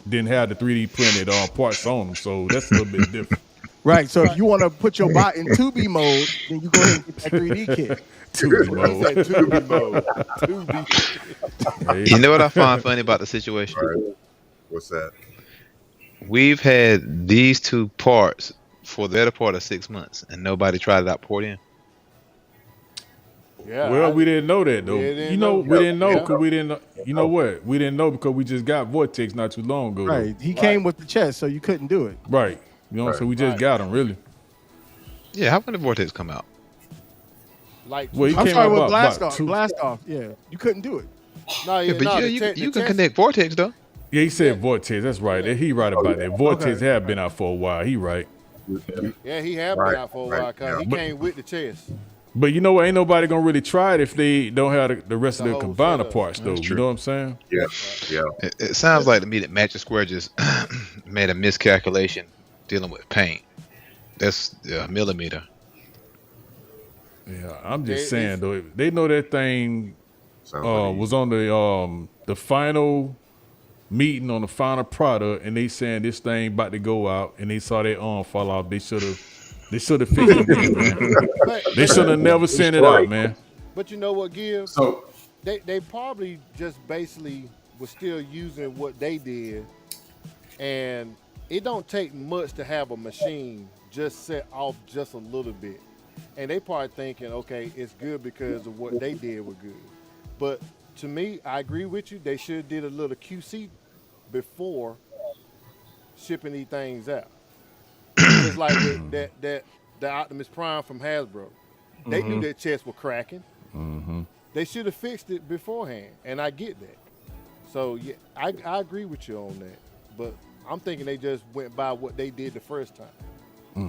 then have the 3D printed parts on them. So that's a little bit different. Right. So if you want to put your bot in 2B mode, then you go ahead and get that 3D kit. 2D He mode. said 2B mode. 2B. Hey, You know what I find funny about the situation? All right. What's that? We've had these two parts for the better part of 6 months, and nobody tried it out port in. Yeah. Well, we didn't know that though. We didn't You know, know. we didn't know Yeah. because we didn't know. You know what? We didn't know because we just got Vortex not too long ago. though. Right. He came with the chest, so you couldn't do it. Right. You know what I'm saying? We just Right. got them really. Yeah, how when did Vortex come out? Like Well, he I'm came sorry, out with about blast off. two- Blast off. Yeah. You couldn't do it. no, Yeah, but no, you can connect Vortex though. Yeah, he said Vortex. That's right. He right about that. Vortex have been out for a while. He right. Yeah, he had Right, been out for a while right, because yeah. he came with the chest. But you know what? Ain't nobody gonna really try it if they don't have the rest The of their whole combiner setup. parts, though. You true. know what I'm saying? Yeah. Yeah. It sounds like to me that Magic Square just made a miscalculation dealing with paint. That's a millimeter. Yeah, I'm just They- saying though. They know that thing Sounds like was on the final meeting on the final product, and they saying this thing about to go out, and they saw their arm fall off. They should have fixed it then, man. They But should have never True sent it out, story. man. you know what, Gibbs? So They probably just basically was still using what they did, and it don't take much to have a machine just set off just a little bit, and they probably thinking, okay, it's good because of what they did was good. But to me, I agree with you. They should have did a little QC before shipping these things out. Just like with that the Optimus Prime from Hasbro, they knew that chest was cracking. They should have fixed it beforehand, and I get that. So yeah, I agree with you on that. But I'm thinking they just went by what they did the first time.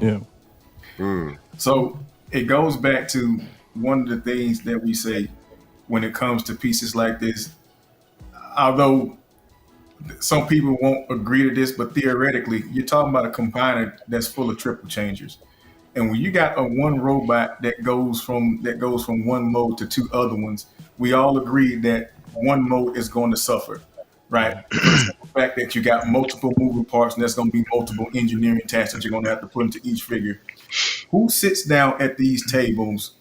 Yeah. So it goes back to one of the things that we say when it comes to pieces like this. Although some people won't agree to this, but theoretically, you're talking about a combiner that's full of triple changers. And when you got a one robot that goes from one mode to two other ones, we all agree that one mode is going to suffer, right? For the simple fact that you got multiple moving parts, and there's going to be multiple engineering tasks that you're going to have to put into each figure. Who sits down at these tables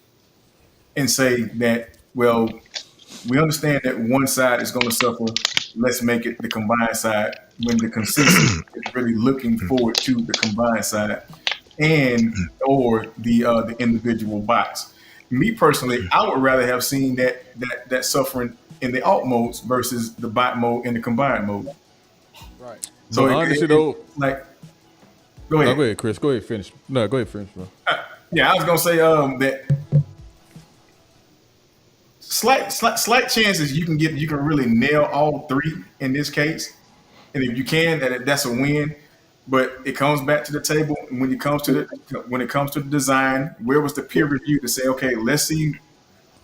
and say that, well, we understand that one side is going to suffer. Let's make it the combined side, when the consensus is really looking forward to the combined side and or the individual bots. Me personally, I would rather have seen that suffering in the alt modes versus the bot mode and the combined mode. Right. So But honestly, though, like, go no, ahead. go ahead, Chris. Go ahead, finish. No, go ahead, finish, bro. Yeah, I was gonna say that slight chances you can really nail all three in this case, and if you can, that's a win. But it comes back to the table when it comes to the design. Where was the peer review to say, okay, let's see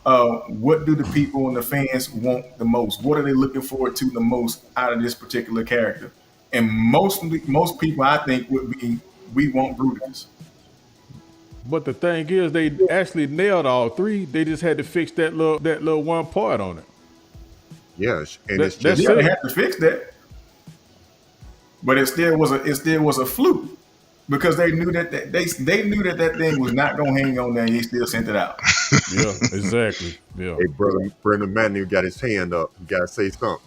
what do the people and the fans want the most? What are they looking forward to the most out of this particular character? And most people, I think, would be, we want Bruticus. But the thing is, they actually nailed all three. They just had to fix that little one part on it. Yes, and it's That's just Yeah, they it. had to fix that, but it still was a fluke because they knew they knew that thing was not going to hang on there. And they still sent it out. Yeah, exactly. Yeah. hey, brother Brendan Manning got his hand up. You gotta say something.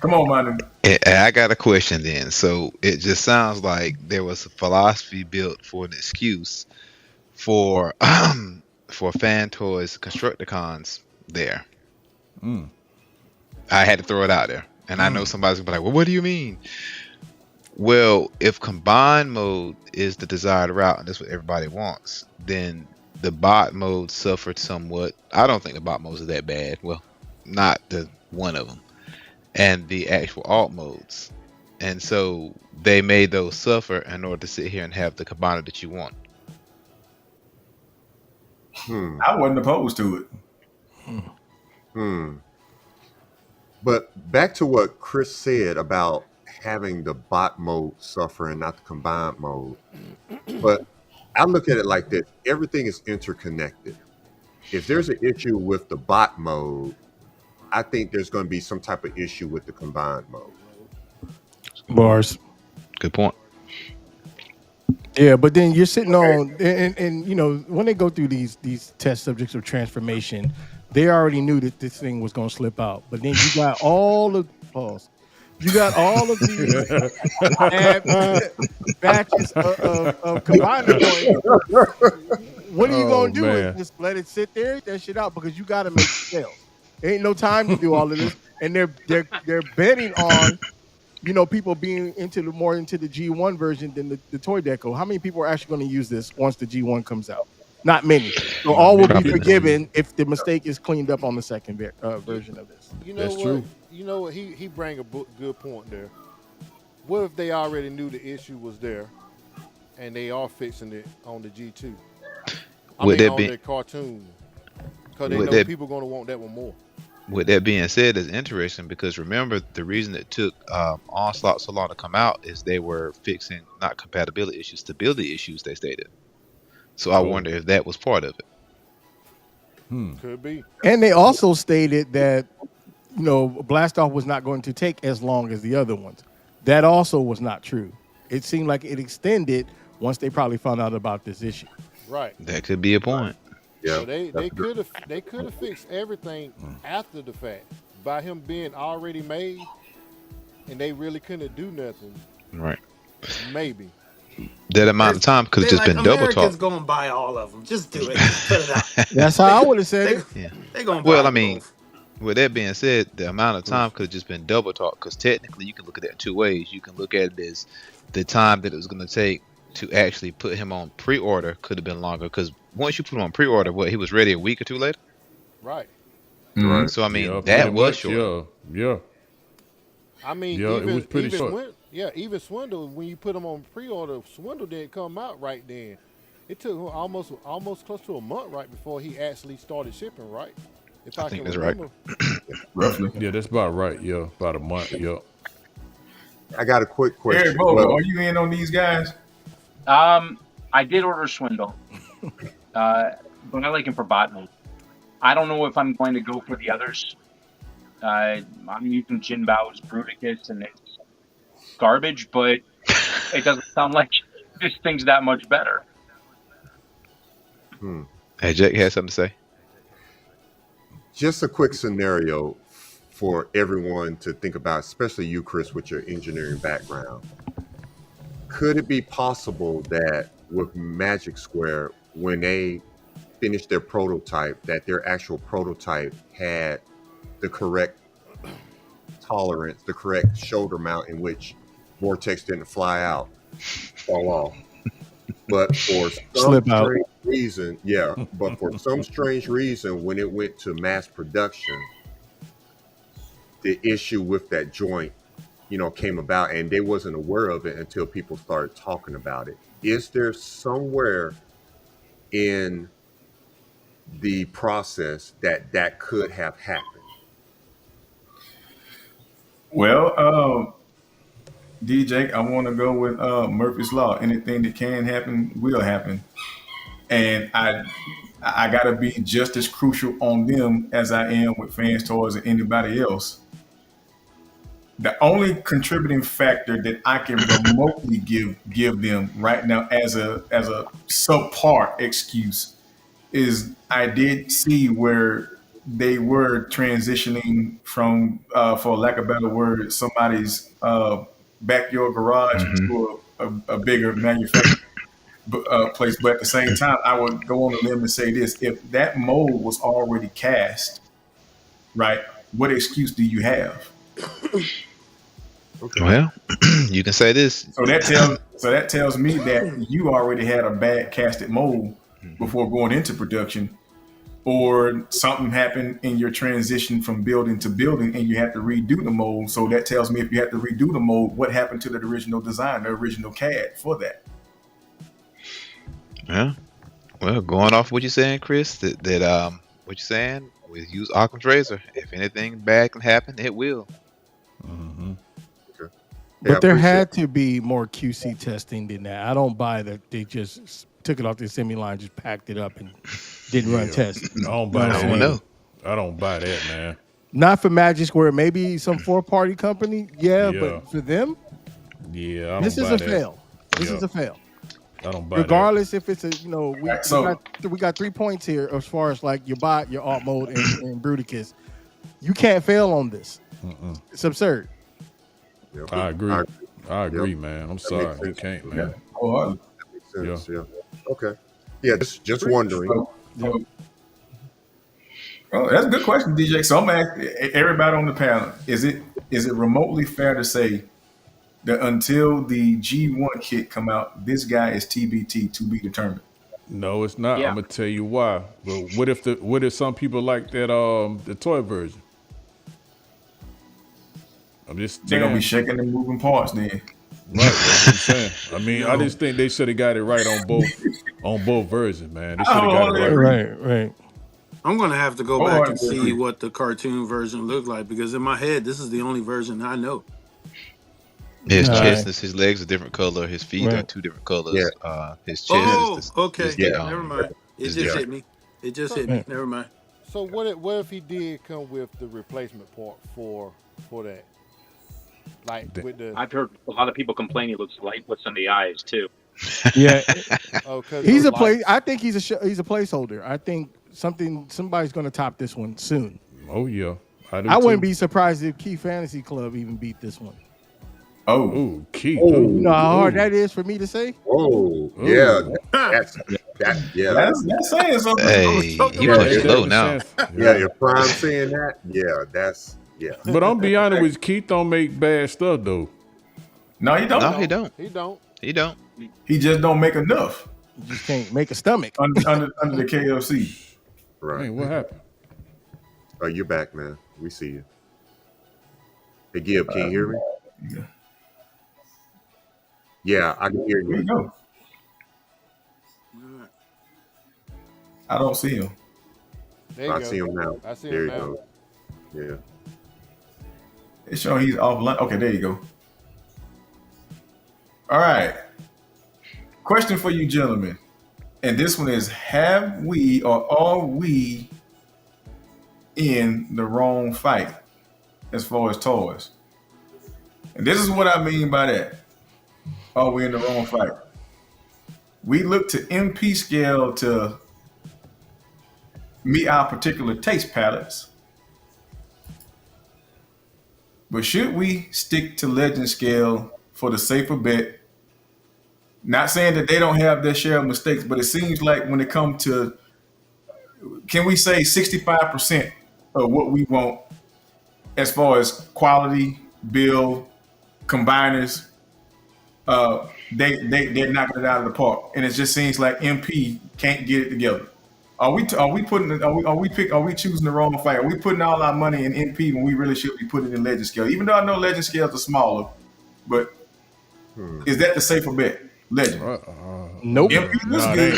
Come on, man. And I got a question then. So it just sounds like there was a philosophy built for an excuse for for Fantoys Constructicons there. I had to throw it out there. And I know somebody's gonna be like, well, what do you mean? Well, if combined mode is the desired route and that's what everybody wants, then the bot mode suffered somewhat. I don't think the bot modes are that bad. Well, not the one of them. And the actual alt modes. And so they made those suffer in order to sit here and have the combiner that you want. I wasn't opposed to it. But back to what Chris said about having the bot mode suffer and not the combined mode. But I look at it like this: everything is interconnected. If there's an issue with the bot mode, I think there's going to be some type of issue with the combined mode. Bars. Good point. Yeah, but then you're sitting on, and you know, when they go through these test subjects of transformation, they already knew that this thing was going to slip out. But then you got all of you got all of these batches of combiner points. What are you going to do? man. Just let it sit there, that shit out, because you got to make sales. Ain't no time to do all of this, and they're betting on, you know, people being more into the G1 version than the toy deco. How many people are actually going to use this once the G1 comes out? Not many. So all will be forgiven if the mistake is cleaned up on the second version of this. You know That's what? true. You know what? He bring a good point there. What if they already knew the issue was there, and they are fixing it on the G2? I Would mean, that on be- the cartoon, because they Would know that- people going to want that one more. With that being said, it's interesting because remember the reason it took Onslaught so long to come out is they were fixing not compatibility issues, stability issues. They stated. So I wonder if that was part of it. Could be. And they also stated that Blastoff was not going to take as long as the other ones. That also was not true. It seemed like it extended once they probably found out about this issue. Right. That could be a point. Yeah, So they that's good. could have fixed everything after the fact by him being already made, and they really couldn't do nothing. Right. Maybe. That amount of time could have They just like been double Americans talk. gonna buy all of them. Just do it. Just put it out. That's how I would have said They, it. Yeah. they gonna Well, buy I mean, both. with that being said, the amount of time could have just been double talk. Because technically, you can look at that in two ways. You can look at it as the time that it was going to take to actually put him on pre-order could have been longer. Because once you put him on pre-order, he was ready a week or two later. Right. Mhm. So I mean, Yeah, that pretty was much, short. Yeah. I mean, Yeah, it was pretty short. Even Swindle, when you put him on pre-order, Swindle didn't come out right then. It took him almost close to a month right before he actually started shipping. Right. If I I think can that's right. remember. Roughly. Yeah, that's about right. Yeah, about a month. Yeah. I got a quick Eric question. Bolo, Well, are you in on these guys? I did order Swindle, but I like him for bot mode. I don't know if I'm going to go for the others. I'm using Jinbao's Bruticus, and it's garbage, but it doesn't sound like this thing's that much better. Hey, Jake had something to say. just a quick scenario for everyone to think about, especially you, Chris, with your engineering background. Could it be possible that with Magic Square, when they finished their prototype, that their actual prototype had the correct tolerance, the correct shoulder mount in which Vortex didn't fly out, fall off? But for some Slip out. strange reason, but for some strange reason, when it went to mass production, the issue with that joint, came about, and they wasn't aware of it until people started talking about it. Is there somewhere in the process that could have happened? Well, DJ, I want to go with Murphy's Law. Anything that can happen will happen. And I gotta be just as crucial on them as I am with Fans Toys or anybody else. The only contributing factor that I can remotely give them right now as a subpar excuse is I did see where they were transitioning from, for lack of a better word, somebody's backyard garage Mm-hmm. to a bigger manufacturing place. But at the same time, I would go on a limb and say this: if that mold was already cast, right, what excuse do you have? Okay. Well, you can say this. So that tells me that you already had a bad casted mold before going into production, or something happened in your transition from building to building and you had to redo the mold. So that tells me if you had to redo the mold, what happened to the original design, the original CAD for that? Yeah. Well, going off what you're saying, Chris, that what you're saying, we use Occam's razor. If anything bad can happen, it will. Mm-hmm. Okay. But I there appreciate had to be more QC testing than that. I don't buy that they just took it off the assembly line, just packed it up, and didn't run tests. I don't buy No, that. I don't know. I don't buy that, man. Not for Magic Square, maybe some four-party company, yeah, Yeah. but for them, Yeah, I this don't is buy a that. fail. This Yeah. is a fail. I don't buy Regardless if it's a, Right, so we got 3 points here as far as like your bot, your alt mode, and Bruticus. You can't fail on this. Mm-mm. It's absurd. Yep. that. I agree. I- I agree, man. I'm sorry. makes You sense. can't, yeah, man. wholeheartedly. That makes sense. Yeah. Okay. Yeah, just wondering. Oh, that's a good question, DJ. So I'm asking everybody on the panel: is it remotely fair to say that until the G1 kit come out, this guy is TBT, to be determined? No, it's not. Yeah. I'm gonna tell you why. But what if some people like that the toy version? I'm just They're gonna be saying. shaking and moving parts then. Right, that's what I'm saying. I mean, I just think they should have got it right on both versions, man. They should have got it wholeheartedly right. agree. Right. I'm gonna have to go Oh, back I and see agree. what the cartoon version looked like because in my head this is the only version I know. His All chest right. is his legs are different color. His feet are Right. 2 different colors. Yeah. His chest Oh, is okay. is the, Never mind. It is just different. hit me. It just hit me. Never mind. So what if he did come with the replacement part for that? Like with the I've heard a lot of people complain he looks lightless in the eyes too. Yeah, because he's those a play. lights. I think he's a placeholder. I think somebody's going to top this one soon. Oh yeah, I do I too. wouldn't be surprised if Key Fantasy Club even beat this one. Oh, Oh, Keith. Oh, You know how hard Ooh. that is for me to say? Oh, Ooh. yeah, Huh. yeah. that's saying something. Hey, talking you about punched it. low now. Yeah, if Prime saying that, yeah. But I'm be honest with you, Keith don't make bad stuff though. No, you don't. No, he don't. He don't. He don't. He just don't make enough You just can't make a stomach. under the KFC. Right. Hey, what happened? Oh, you're back, man. We see you. Hey, Gib, can you hear me? Yeah. Yeah, I can hear There you you. go. I don't see him. There you I go. see him now. I see There him you now. go. Yeah. It's showing he's offline. Okay, there you go. All right. Question for you, gentlemen. And this one is: have we or are we in the wrong fight as far as toys? And this is what I mean by that. Are we in the wrong fight? We look to MP scale to meet our particular taste palettes. But should we stick to legend scale for the safer bet? Not saying that they don't have their share of mistakes, but it seems like when it comes to, can we say 65% of what we want as far as quality, build, combiners, they're knocking it out of the park, and it just seems like MP can't get it together. Are we choosing the wrong fight? Are we putting all our money in MP when we really should be putting it in legend scale? Even though I know legend scales are smaller, but is that the safer bet? Legend. Nope. MP looks Nah, good.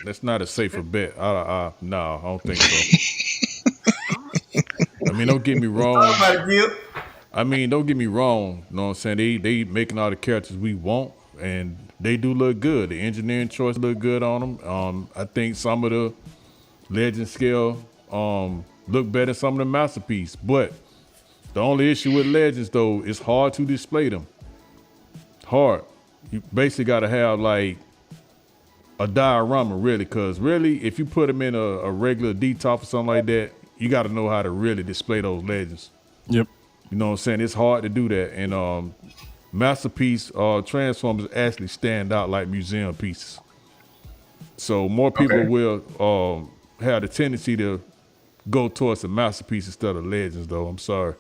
that's not a safer bet. No, I don't think so. I mean, don't get me wrong. Somebody give. I mean, don't get me wrong. You know what I'm saying? They making all the characters we want, and they do look good. The engineering choice look good on them. I think some of the legend scale look better than some of the masterpiece. But the only issue with legends though, it's hard to display them. Hard. You basically got to have like a diorama really, because really, if you put them in a regular D-top or something like that, you got to know how to really display those legends. Yep. You know what I'm saying? It's hard to do that. And masterpiece transformers actually stand out like museum pieces. So more people Okay. will have the tendency to go towards the masterpiece instead of legends, though. I'm sorry.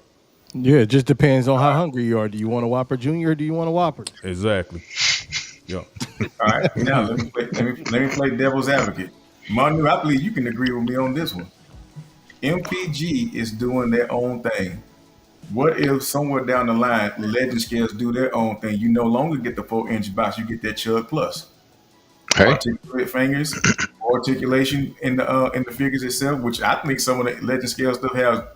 Yeah, it just depends on how hungry you are. Do you want a Whopper Junior or do you want a Whopper? Exactly. Yeah. All right. Now let me play devil's advocate. Manu, I believe you can agree with me on this one. MPG is doing their own thing. What if somewhere down the line, the legend scales do their own thing? You no longer get the 4-inch box; you get that Chug Plus. Okay. Articulate fingers, articulation in the figures itself, which I think some of the legend scales still have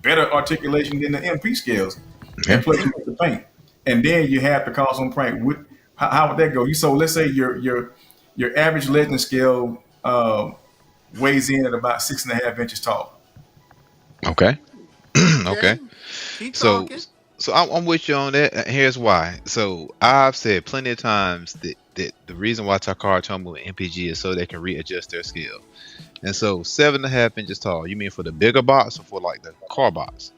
better articulation than the MP scales. And plus you get the paint, and then you have the cost on paint. How would that go? So let's say your average legend scale weighs in at about 6.5 inches tall. Okay. Okay. Keep So, talking. so I'm with you on that. Here's why. So I've said plenty of times that the reason why Takara Tomy with MPG is so they can readjust their scale. And so 7.5 inches tall. You mean for the bigger box or for like the car box?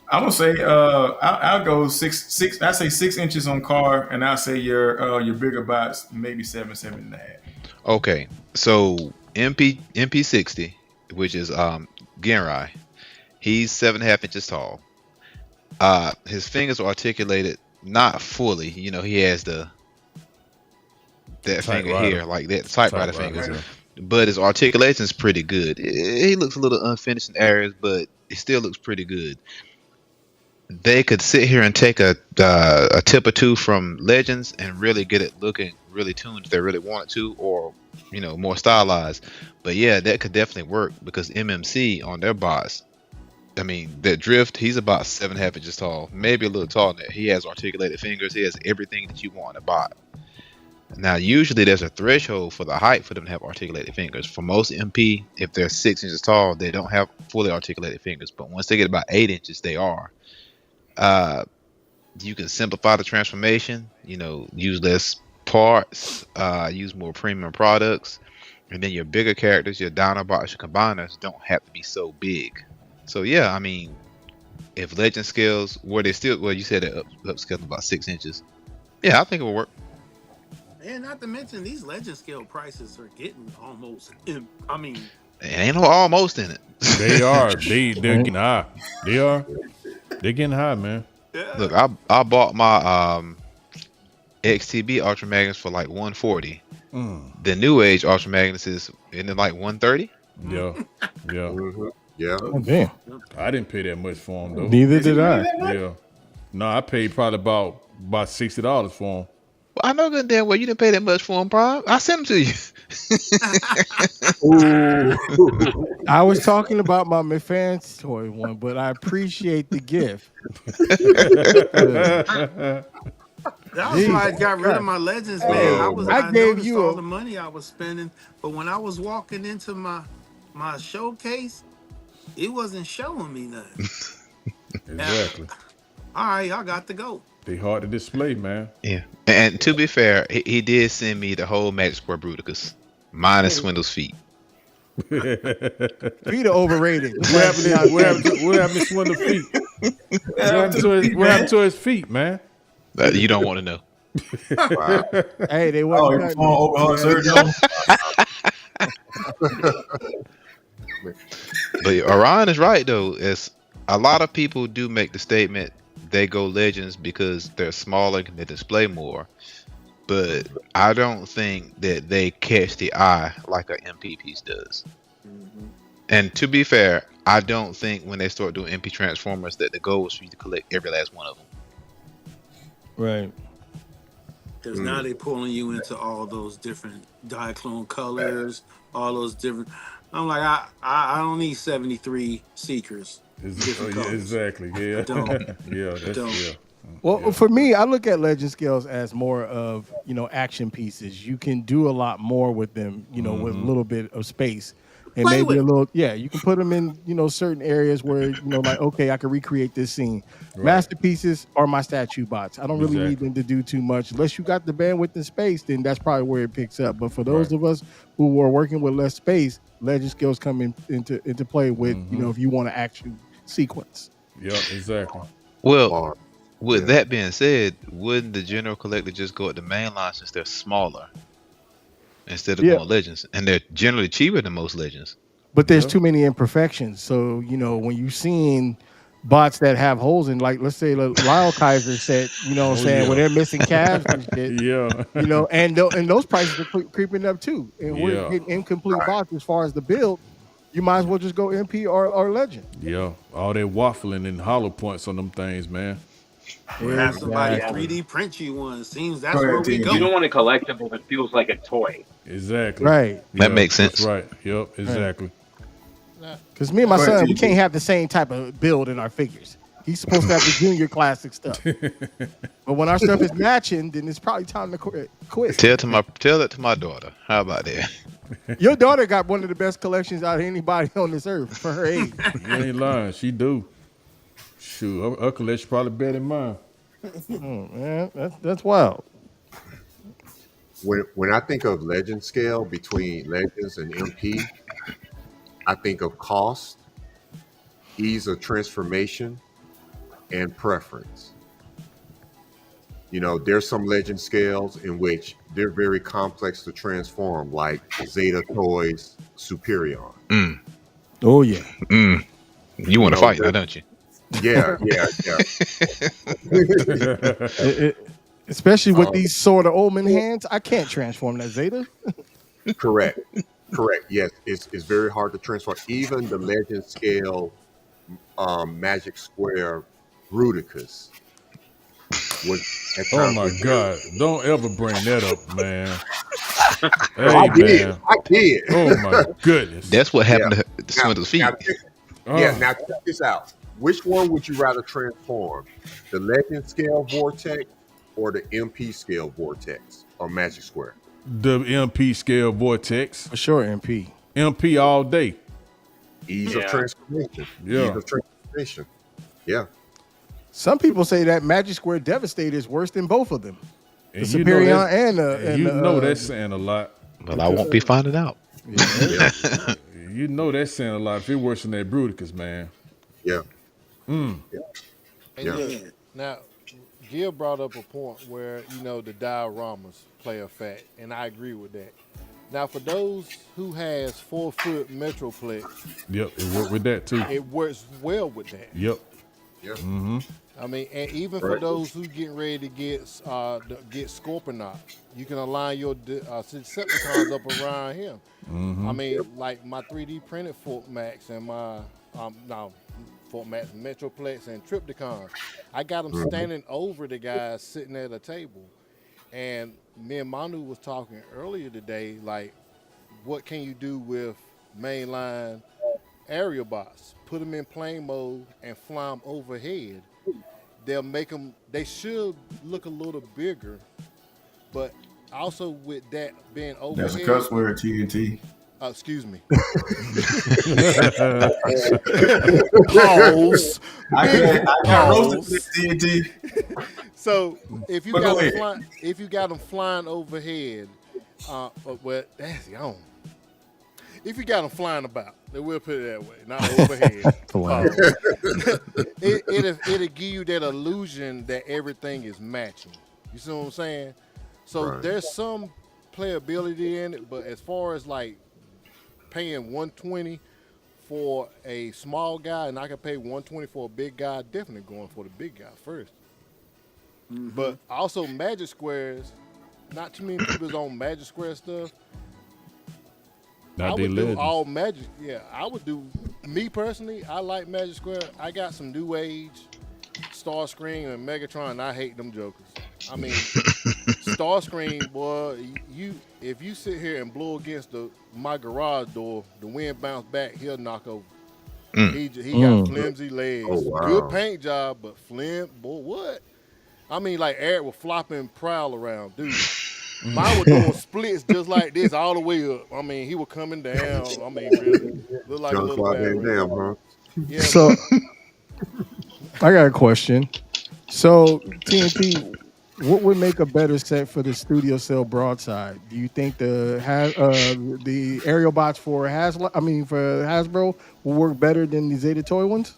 I'm gonna say I'll go six. I say 6 inches on car, and I say your bigger box maybe 7.5. Okay. So MP60, which is Genrai, he's 7.5 inches tall. His fingers are articulated not fully. You know, he has that finger Typewriter. here, like that typewriter Typewriter, fingers. yeah. But his articulation is pretty good. He looks a little unfinished in areas, but it still looks pretty good. They could sit here and take a tip or two from Legends and really get it looking really tuned if they really wanted to, or more stylized. But yeah, that could definitely work because MMC on their bots, I mean, that Drift, he's about 7.5 inches tall, maybe a little taller than that. He has articulated fingers. He has everything that you want in a bot. Now, usually there's a threshold for the height for them to have articulated fingers. For most MP, if they're 6 inches tall, they don't have fully articulated fingers. But once they get about 8 inches, they are. Uh, you can simplify the transformation. Use less parts, use more premium products, and then your bigger characters, your Dinobots, your combiners, don't have to be so big. So yeah, I mean, if legend scales were they still, well, you said it upscaled about 6 inches. Yeah, I think it will work. And not to mention, these legend scale prices are getting almost. I mean, It ain't no almost in it. They are. They're getting high. They are. They're getting high, man. yeah. Look, I bought my XTB Ultra Magnus for like 140. The new age Ultra Magnus is in like 130. Yeah. Yeah. Yeah. Oh, damn. I didn't pay that much for them though. Neither did I. Yeah. No, I paid probably about $60 for them. Well, I know good and damn well you didn't pay that much for them, Prime. I sent them to you. I was talking about my McFans toy one, but I appreciate the gift. That was why I got rid of my legends, man. I gave noticed you all a- the money I was spending, but when I was walking into my showcase, it wasn't showing me nothing. Exactly. All right, y'all got to go. They hard to display, man. Yeah, and to be fair, he did send me the whole Magic Square Bruticus, minus Swindle's feet. Feet are overrated. What happened to Swindle's feet? What happened to his feet, man? You don't want to know. Wow. Hey, they Oh, wasn't you cutting phone overhaul surgery? But Orion is right though. It's a lot of people do make the statement they go legends because they're smaller and they display more. But I don't think that they catch the eye like a MP piece does. And to be fair, I don't think when they start doing MP Transformers that the goal was for you to collect every last one of them. Right. Because now they're pulling you into all those different diaclone colors, all those different. I'm like, I don't need 73 Seekers. Different colors. Exactly. Yeah. Don't. Yeah. That's Don't. yeah. Well, for me, I look at legend scales as more of action pieces. You can do a lot more with them, with a little bit of space, and Play maybe with a little. Yeah, you can put them in certain areas where like okay, I can recreate this scene. Right. Masterpieces are my statue bots. I don't really need Exactly. them to do too much unless you got the bandwidth and space. Then that's probably where it picks up. But for those Right. of us who are working with less space, legend scales come into play with if you want to action sequence. Yeah. Exactly. Well, Or- with that being said, wouldn't the general collector just go at the main line since they're smaller instead of going legends? And they're generally cheaper than most legends. But there's too many imperfections. So, when you're seeing bots that have holes in, like, let's say the Lyle Kaiser set, what I'm saying, where they're missing calves and shit, Yeah. and those prices are creeping up too. And we're getting incomplete bots as far as the build. You might as well just go MP or Legend. Yeah. All that waffling and hollow points on them things, man. Or have somebody 3D print you one. Seems that's Go ahead, where we T. go. You don't want a collectible that feels like a toy. Exactly. Right. That makes sense. That's right. Yep. Exactly. Because me and my Go ahead, son, we TJ. can't have the same type of build in our figures. He's supposed to have the junior classic stuff. But when our stuff is matching, then it's probably time to quit. Tell that to my daughter. How about that? Your daughter got one of the best collections out of anybody on this earth for her age. You ain't lying. She do. Shoot, her collection probably better than mine. Man, that's wild. When I think of legend scale between legends and MP, I think of cost, ease of transformation, and preference. There's some legend scales in which they're very complex to transform, like Zeta Toys Superion. Oh yeah. You want to fight now, don't you? Yeah. Especially with these sort of Omen hands, I can't transform that Zeta. Correct. Yes, it's very hard to transform. Even the legend scale Magic Square Bruticus was. At Oh times my was God! Don't ever bring that up, man. I Hey, man. did. Oh my goodness. That's what happened to Swindle's feet. Now check this out. Which one would you rather transform? The legend scale vortex or the MP scale vortex? or Magic Square? The MP scale vortex. For sure, MP. MP all day. Ease of transformation. Yeah. Ease of transformation. Yeah. Some people say that Magic Square Devastator is worse than both of them. And The you know Superior that's, and and you know that's saying a lot. But I won't be finding out. Yeah. You know that's saying a lot. If it worse than that Bruticus, man. Yeah. And Yeah. look, now, Gil brought up a point where, the dioramas play a fact, and I agree with that. Now, for those who has 4-foot Metroplex, Yep, it worked with that too. it works well with that. Yep. Yeah. I mean, and even for those who getting ready to get Scorponok, you can align your Decepticons up around him. I mean, like my 3D printed Fort Max and my Fort Max Metroplex and Tripticon, I got them standing over the guys sitting at a table. And me and Manu was talking earlier today, like, what can you do with mainline aerial bots? Put them in plane mode and fly them overhead. They'll make them, they should look a little bigger, but also with that being overhead. That's a cuss word, TNT. Excuse me. Pause. I can't roast it, TNT. So if you But got go them ahead. flying, overhead, well, that's young. If you got them flying about, then we'll put it that way, not overhead. It'll give you that illusion that everything is matching. You see what I'm saying? So there's some playability in it, but as far as like paying $120 for a small guy, and I can pay $120 for a big guy, definitely going for the big guy first. But also Magic Squares, not too many people's on Magic Square stuff. I would do all Magic. Yeah, I would do. Me personally, I like Magic Square. I got some New Age, Starscream, and Megatron. And I hate them jokers. I mean, Starscream, boy, if you sit here and blow against my garage door, the wind bounce back, he'll knock over. He got flimsy legs. Oh, wow. Good paint job, but boy, what? I mean, like Eric was flopping prowl around, dude. Mine was doing splits just like this all the way up. I mean, he was coming down. I mean, really, looked like a little bad. Damn, huh? Yeah, So I got a question. So TNT, what would make a better set for the studio cell broadside? Do you think the aerial bots for Hasbro will work better than the Zeta toy ones?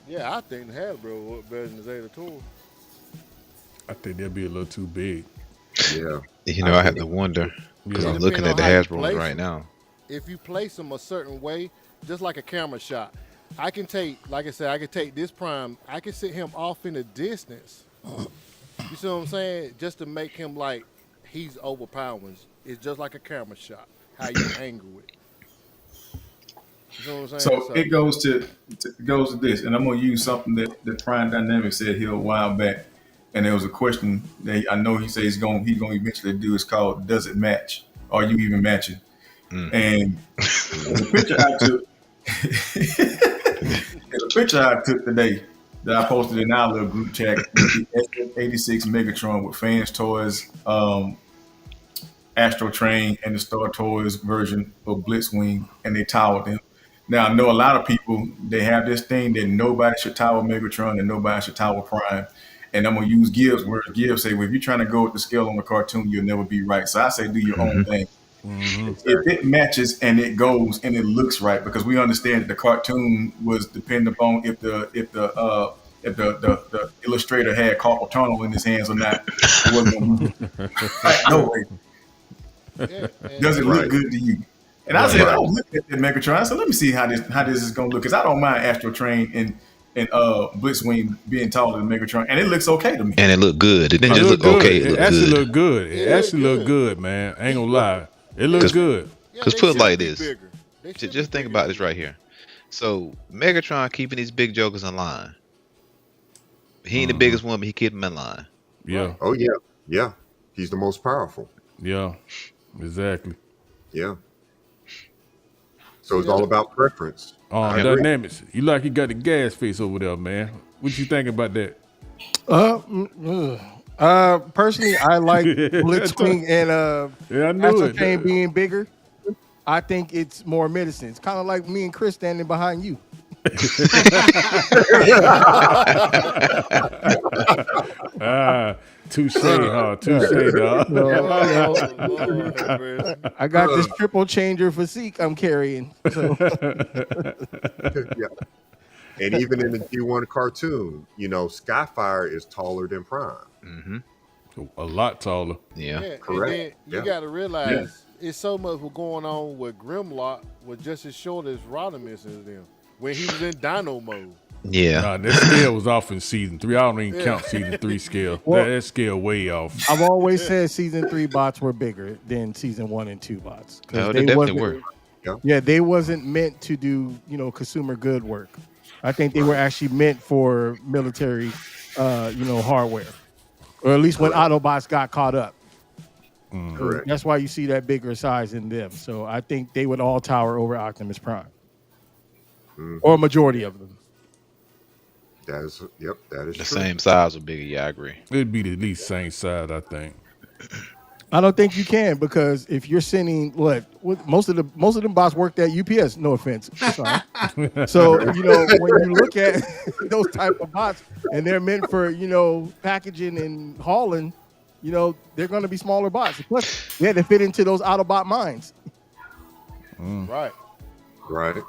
yeah, I think the Hasbro will work better than the Zeta toy. I think they'll be a little too big. Yeah. I have to wonder because I'm looking at the Hasbro ones right now. If you place them a certain way, just like a camera shot, I can take, like I said, I can take this prime, I can sit him off in the distance. You see what I'm saying? Just to make him like he's overpowering. It's just like a camera shot, how you angle it. You know what I'm saying? So it goes to this, and I'm gonna use something that Prime Dynamics said here a while back, and there was a question that I know he says he's gonna eventually do. It's called "Does it match? Are you even matching?" And the picture I took, the picture I took today that I posted in our little group chat, the 86 Megatron with Fanstoys, Astro Train, and the Star Toys version of Blitzwing, and they towered them. Now I know a lot of people, they have this thing that nobody should tower Megatron and nobody should tower Prime. And I'm gonna use Gibbs words. Gibbs say, well, if you're trying to go with the scale on the cartoon, you'll never be right. So I say, do your own thing. If it matches and it goes and it looks right, because we understand that the cartoon was dependent upon if the illustrator had carpal tunnel in his hands or not. It wasn't like, no way. Does it look good to you? And I said, I was looking at that Megatron. I said, let me see how this is gonna look, because I don't mind Astro Train and Blitzwing being taller than Megatron, and it looks okay to me. And it looked good. It didn't just look okay. It actually looked looked good. It actually looked good, man. I ain't gonna lie. It looks good. Because put it like this. Just think about this right here. So Megatron keeping these big jokers in line. He ain't the biggest one, but he keep them in line. Yeah. Oh yeah. Yeah. He's the most powerful. Yeah. Exactly. Yeah. So it's all about preference. Dynamics. You like he got the gas face over there, man. What you think about that? Personally, I like Blitzwing and Yeah, I knew Astral it. Chain being bigger. I think it's more medicine. It's kind of like me and Chris standing behind you. Ah, touche, huh? Touche, dog. Oh Lord, have mercy. I got this triple changer physique I'm carrying. So Yeah. And even in the G1 cartoon, Skyfire is taller than Prime. Hmm. A lot taller. Yeah. Yeah, and Correct. then you Yeah. got to Yeah. realize it's so much was going on with Grimlock was just as short as Rodimus and them when he was in Dino mode. Yeah. Nah, that scale was off in season 3. I don't even Yeah. count season 3 scale. Well- that scale way off. I've always said season 3 bots were bigger than season 1 and 2 bots. 'Cause No, they definitely wasn't- were. Yeah, they wasn't meant to do, consumer good work. I think they were actually meant for military, hardware, or at least when Autobots got caught up. Correct. That's why you see that bigger size in them. So I think they would all tower over Optimus Prime, or a majority of them. That is The true. same size or bigger. Yeah, I agree. It'd be the least same side, I think. I don't think you can, because if you're sending most of them bots worked at UPS. No offense, sorry. So when you look at those type of bots and they're meant for packaging and hauling, they're going to be smaller bots. Plus, they had to fit into those Autobot mines. Right. Right.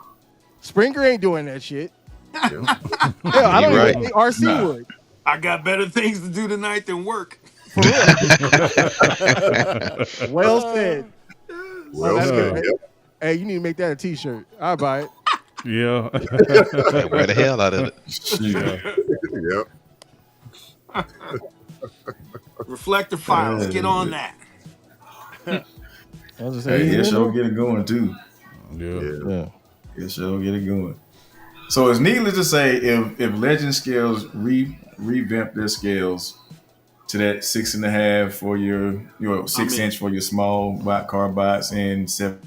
Springer ain't doing that shit. Yeah. Yeah, I don't You're even think RC would. I got better things to do tonight than work. For real. Well said. Well that's said. good. Yep. Hey, you need to make that a T-shirt. I'll buy it. Yeah. Yeah, wear the hell out of it. Yep. Reflector files, get on that. I was just Hey, saying. it sure get it going too. Yeah. Yeah. It sure get it going. So it's needless to say, if Legend Scales revamp their scales to that 6.5 for your 6-inch for your small bot car bots and 7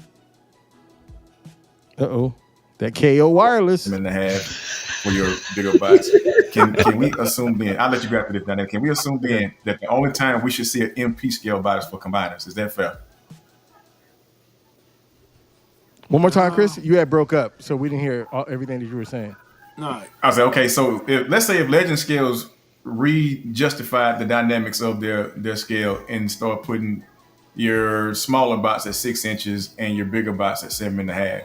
That KO wireless. and a half for your bigger bots. Can we assume then? I'll let you grab this down. Can we assume then that the only time we should see an MP scale bot is for combiners? Is that fair? One more time, Chris. You had broke up, so we didn't hear everything that you were saying. No, I was like, okay, so let's say if Legend Scales re-justified the dynamics of their scale and start putting your smaller bots at 6 inches and your bigger bots at 7.5,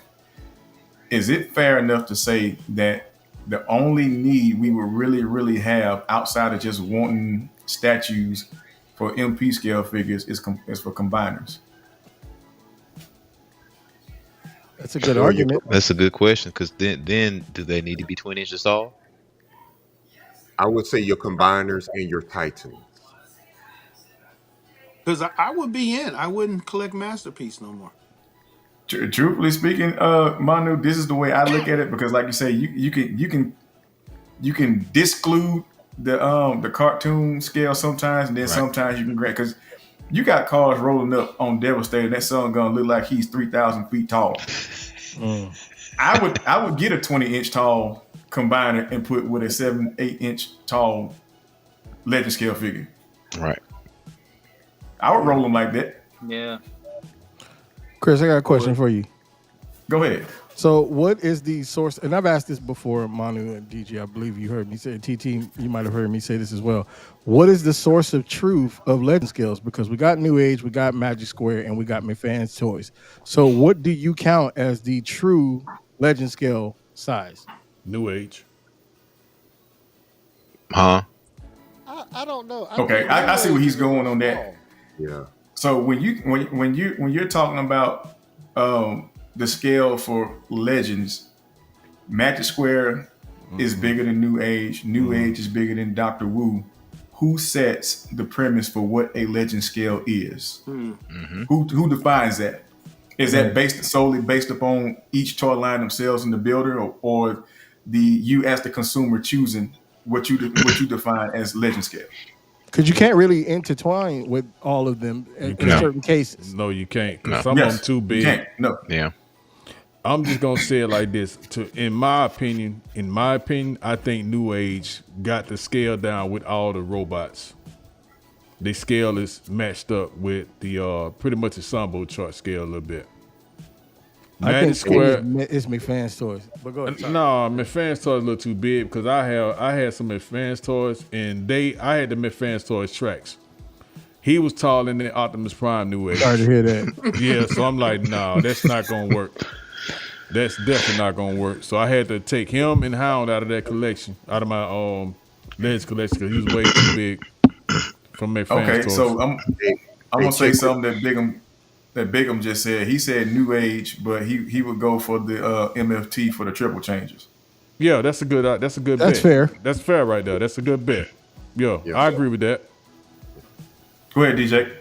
is it fair enough to say that the only need we would really, really have outside of just wanting statues for MP scale figures is for combiners? That's a good argument. That's a good question, because then do they need to be 20 inches tall? I would say your combiners and your Titans. because I would be in. I wouldn't collect Masterpiece no more. Truthfully speaking, Manu, this is the way I look at it, because, like you say, you can disclude the cartoon scale sometimes, and then sometimes you can grab, because you got cars rolling up on Devastator. That son gonna look like he's 3,000 feet tall. I would get a 20-inch tall combiner and put with a 7-8 inch tall Legend scale figure. Right. I would roll them like that. Yeah. Chris, I got a question for you. Go ahead. So, what is the source? And I've asked this before, Manu and DG. I believe you heard me say. TT, you might have heard me say this as well. What is the source of truth of Legend Scales? Because we got New Age, we got Magic Square, and we got Fanstoys. So, what do you count as the true Legend Scale size? New Age. Huh? I don't know. Okay, I see where he's going on that. Yeah. So when you're talking about the scale for Legends, Magic Square is bigger than New Age. New Age is bigger than Dr. Wu. Who sets the premise for what a Legend scale is? Who defines that? Is that solely based upon each toy line themselves in the builder, or you as the consumer choosing what you define as Legend scale? Because you can't really intertwine with all of them in certain cases. No, you can't. Because No. some of them too You big. can't. No. Yeah. I'm just gonna say it like this. In my opinion, I think New Age got the scale down with all the robots. The scale is matched up with the pretty much the Sambo chart scale a little bit. I Magic think Square. it's McFan's toys. But go ahead. Sorry. No, McFan's toys a little too big because I had some McFan's toys and I had the McFan's toys tracks. He was taller than Optimus Prime New Age. Sorry to hear that. Yeah, so I'm like, no, that's not gonna work. That's definitely not gonna work. So I had to take him and Hound out of that collection, out of my Legends collection, because he was way too big from McFan's Okay, toys. so I'm gonna say something that Bigum just said. He said New Age, but he would go for the MFT for the triple changes. Yeah, that's a good bet. That's fair. That's fair right there. That's a good bet. Yeah, I agree with that. Go ahead, DJ.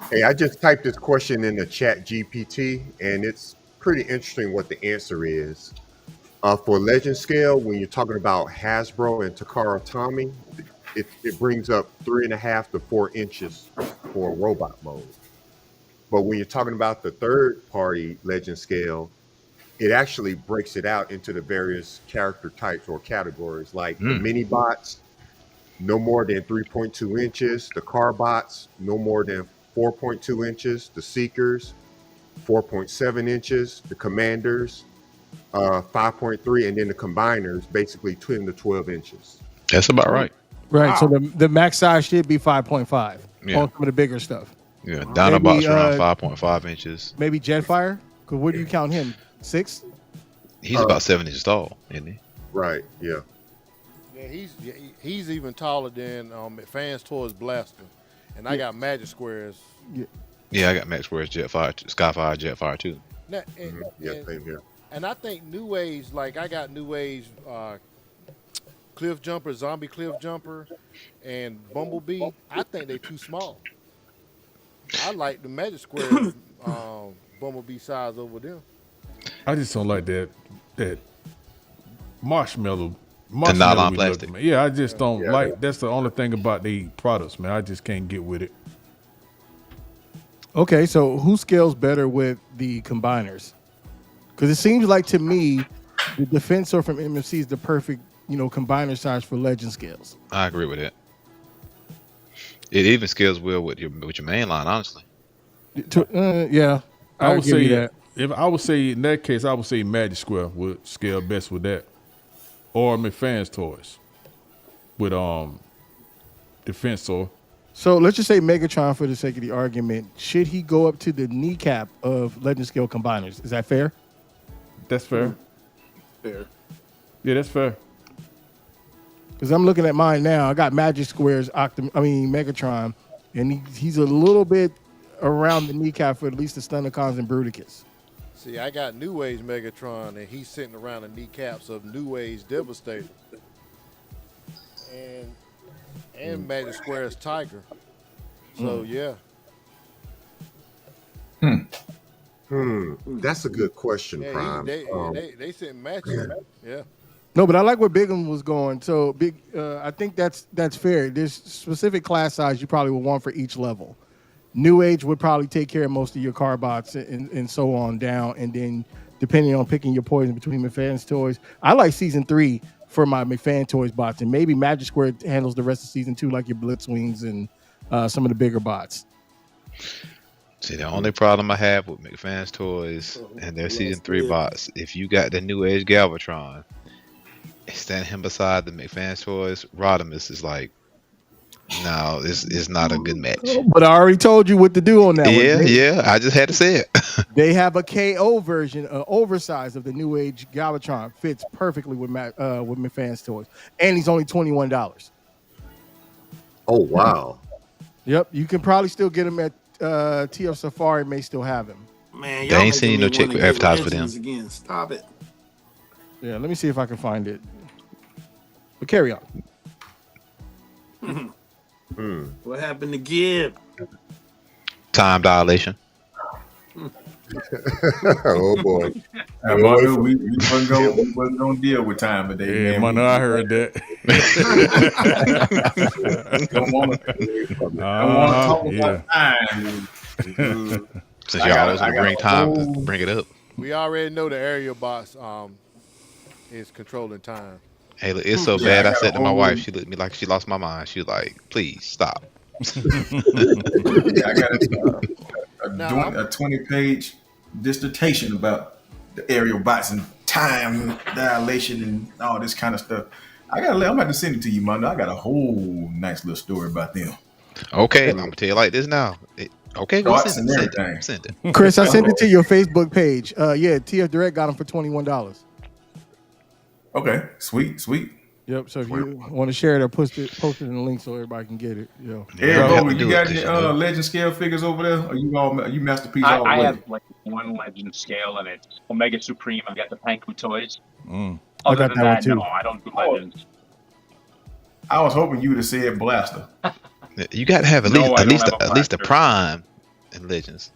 Hey, I just typed this question in the chat GPT, and it's pretty interesting what the answer is. For legend scale, when you're talking about Hasbro and Takara Tomy, it brings up 3.5 to 4 inches for robot mode. But when you're talking about the third-party legend scale, it actually breaks it out into the various character types or categories, like the mini bots, no more than 3.2 inches, the car bots, no more than 4.2 inches, the seekers, 4.7 inches, the commanders, 5.3, and then the combiners, basically 10 to 12 inches. That's about right. Right. Wow. So the max size should be 5.5 on some of the bigger stuff. Yeah, Dinobot's around 5.5 inches. Maybe Jetfire? Because what do you count him? 6? He's about 7 inches tall, isn't he? Right, yeah. Yeah, he's even taller than Fans Toys Blaster. And I got Magic Squares. Yeah, I got Max Square's Jetfire, Skyfire, Jetfire too. Now, Same here. And I think New Age, like I got New Age Cliff Jumper, Zombie Cliff Jumper, and Bumblebee. I think they're too small. I like the Magic Square Bumblebee size over them. I just don't like that marshmallow the nylon plastic. Man. Yeah, I just don't like. That's the only thing about the products, man. I just can't get with it. Okay, so who scales better with the combiners? Because it seems like to me, the Defensor from MFC is the perfect, combiner size for legend scales. I agree with that. It even scales well with your main line, honestly. Yeah, I would say that. If I would say in that case, I would say Magic Square would scale best with that, or McFan's Toys with Defensor. So let's just say Megatron, for the sake of the argument, should he go up to the kneecap of legend scale combiners? Is that fair? That's fair. Fair. Yeah, that's fair. Because I'm looking at mine now. I got Magic Square's Megatron, and he's a little bit around the kneecap for at least the Stunnicons and Bruticus. See, I got New Age Megatron, and he's sitting around the kneecaps of New Age Devastator. And Magic Square's Tiger. So, yeah. That's a good question, Yeah, Prime. they sitting matching. Yeah. No, but I like where Bigham was going. So, I think that's fair. There's specific class size you probably would want for each level. New Age would probably take care of most of your car bots and so on down. And then depending on picking your poison between McFan's Toys, I like Season 3 for my McFan Toys bots. And maybe Magic Square handles the rest of Season 2 like your Blitzwings and some of the bigger bots. See, the only problem I have with McFan's Toys and their Season 3 bots, if you got the New Age Galvatron, stand him beside the McFan's Toys, Rodimus is like, no, it's not a good match. But I already told you what to do on that one. Yeah, I just had to say it. They have a KO version, oversized of the New Age Galvatron. Fits perfectly with McFan's Toys. And he's only $21. Oh, wow. Yep, you can probably still get him at TF Safari, may still have him. Man, They ain't seen no chick advertise for them. Again. Stop it. Yeah, let me see if I can find it. But carry on. What happened to Gibb? Time dilation. Oh, boy. We wasn't going to deal with time today, Yeah, man. I heard that. Don't want to talk about time. Since y'all always gonna bring time to bring it up. We already know the aerial box is controlling time. Hey, look, it's so Yeah, I bad. I got a said to my wife, whole. she looked at me like she lost my mind. She was like, "Please stop." Yeah, I got Now I'm a 20-page dissertation about the aerial bots and time dilation and all this kind of stuff. I'm about to send it to you, man. I got a whole nice little story about them. Okay, I'm gonna tell you like this now. Okay, go Charts send it. and Send it. everything. Send it. Chris, I sent it to your Facebook page. Yeah, TF Direct got them for $21. Okay, sweet. Yep. So if you want to share it or post it in the link so everybody can get it. Yo. Yeah, Eric you have to Bowman, you do it got 'cause any you know. legend scale figures over there? Or you masterpiece all the I way? have like one legend scale, and it's Omega Supreme. I've got the Panku toys. I Other got than that one that, too. no, I don't do legends. I was hoping you would have said Blaster. You got to have at No, least I at don't least have a at least a blaster. prime in Legends.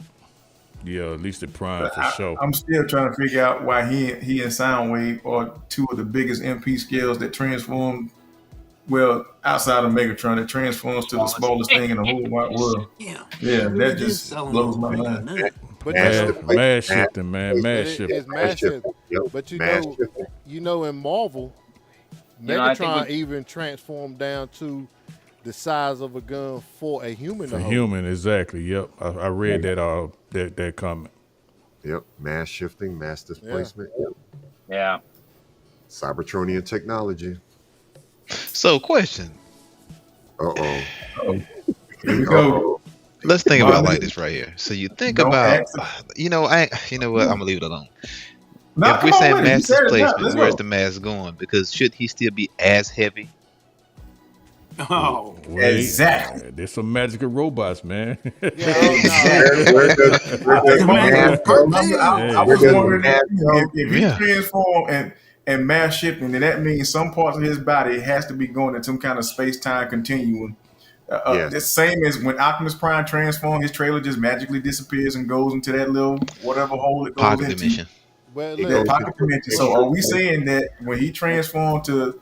Yeah, at least the prime for sure. I'm still trying to figure out why he and Soundwave are two of the biggest MP scales that transform. Well, outside of Megatron, it transforms to the smallest thing in the whole wide world. Yeah, Yeah, really that did just sell 'em blows on my break mind. or not. But Mass you know, shifting. Mass shifting, man. but Mass shifting. it's massive. Yep. But Mass shifting. in Marvel, You know, I think Megatron with- even transformed down to the size of a gun for a human. For to hold. human, exactly. Yep. I read that comment. Yep. Mass shifting, mass displacement. Yep. Yeah. Cybertronian technology. So, question. Uh-oh. Here we go. Let's think Well, about it like this right here. So you think don't about, ask you know what? I'm gonna leave it alone. Nah, If we're come on saying with it. You mass said it now. displacement, Let's where's go. the mass going? Because should he still be as heavy? Oh, Wait, Exactly. There's some magical robots, man. Exactly. Where does Man, mass perfect. I Where was does wondering mass go? if he Yeah. transformed and mass shifting, then that means some parts of his body has to be going in some kind of space-time continuum. Yes. The same as when Optimus Prime transforms, his trailer just magically disappears and goes into that little whatever hole it goes Pocket into. dimension. Well, It That look, goes pocket dimension. So are we saying that when he transformed to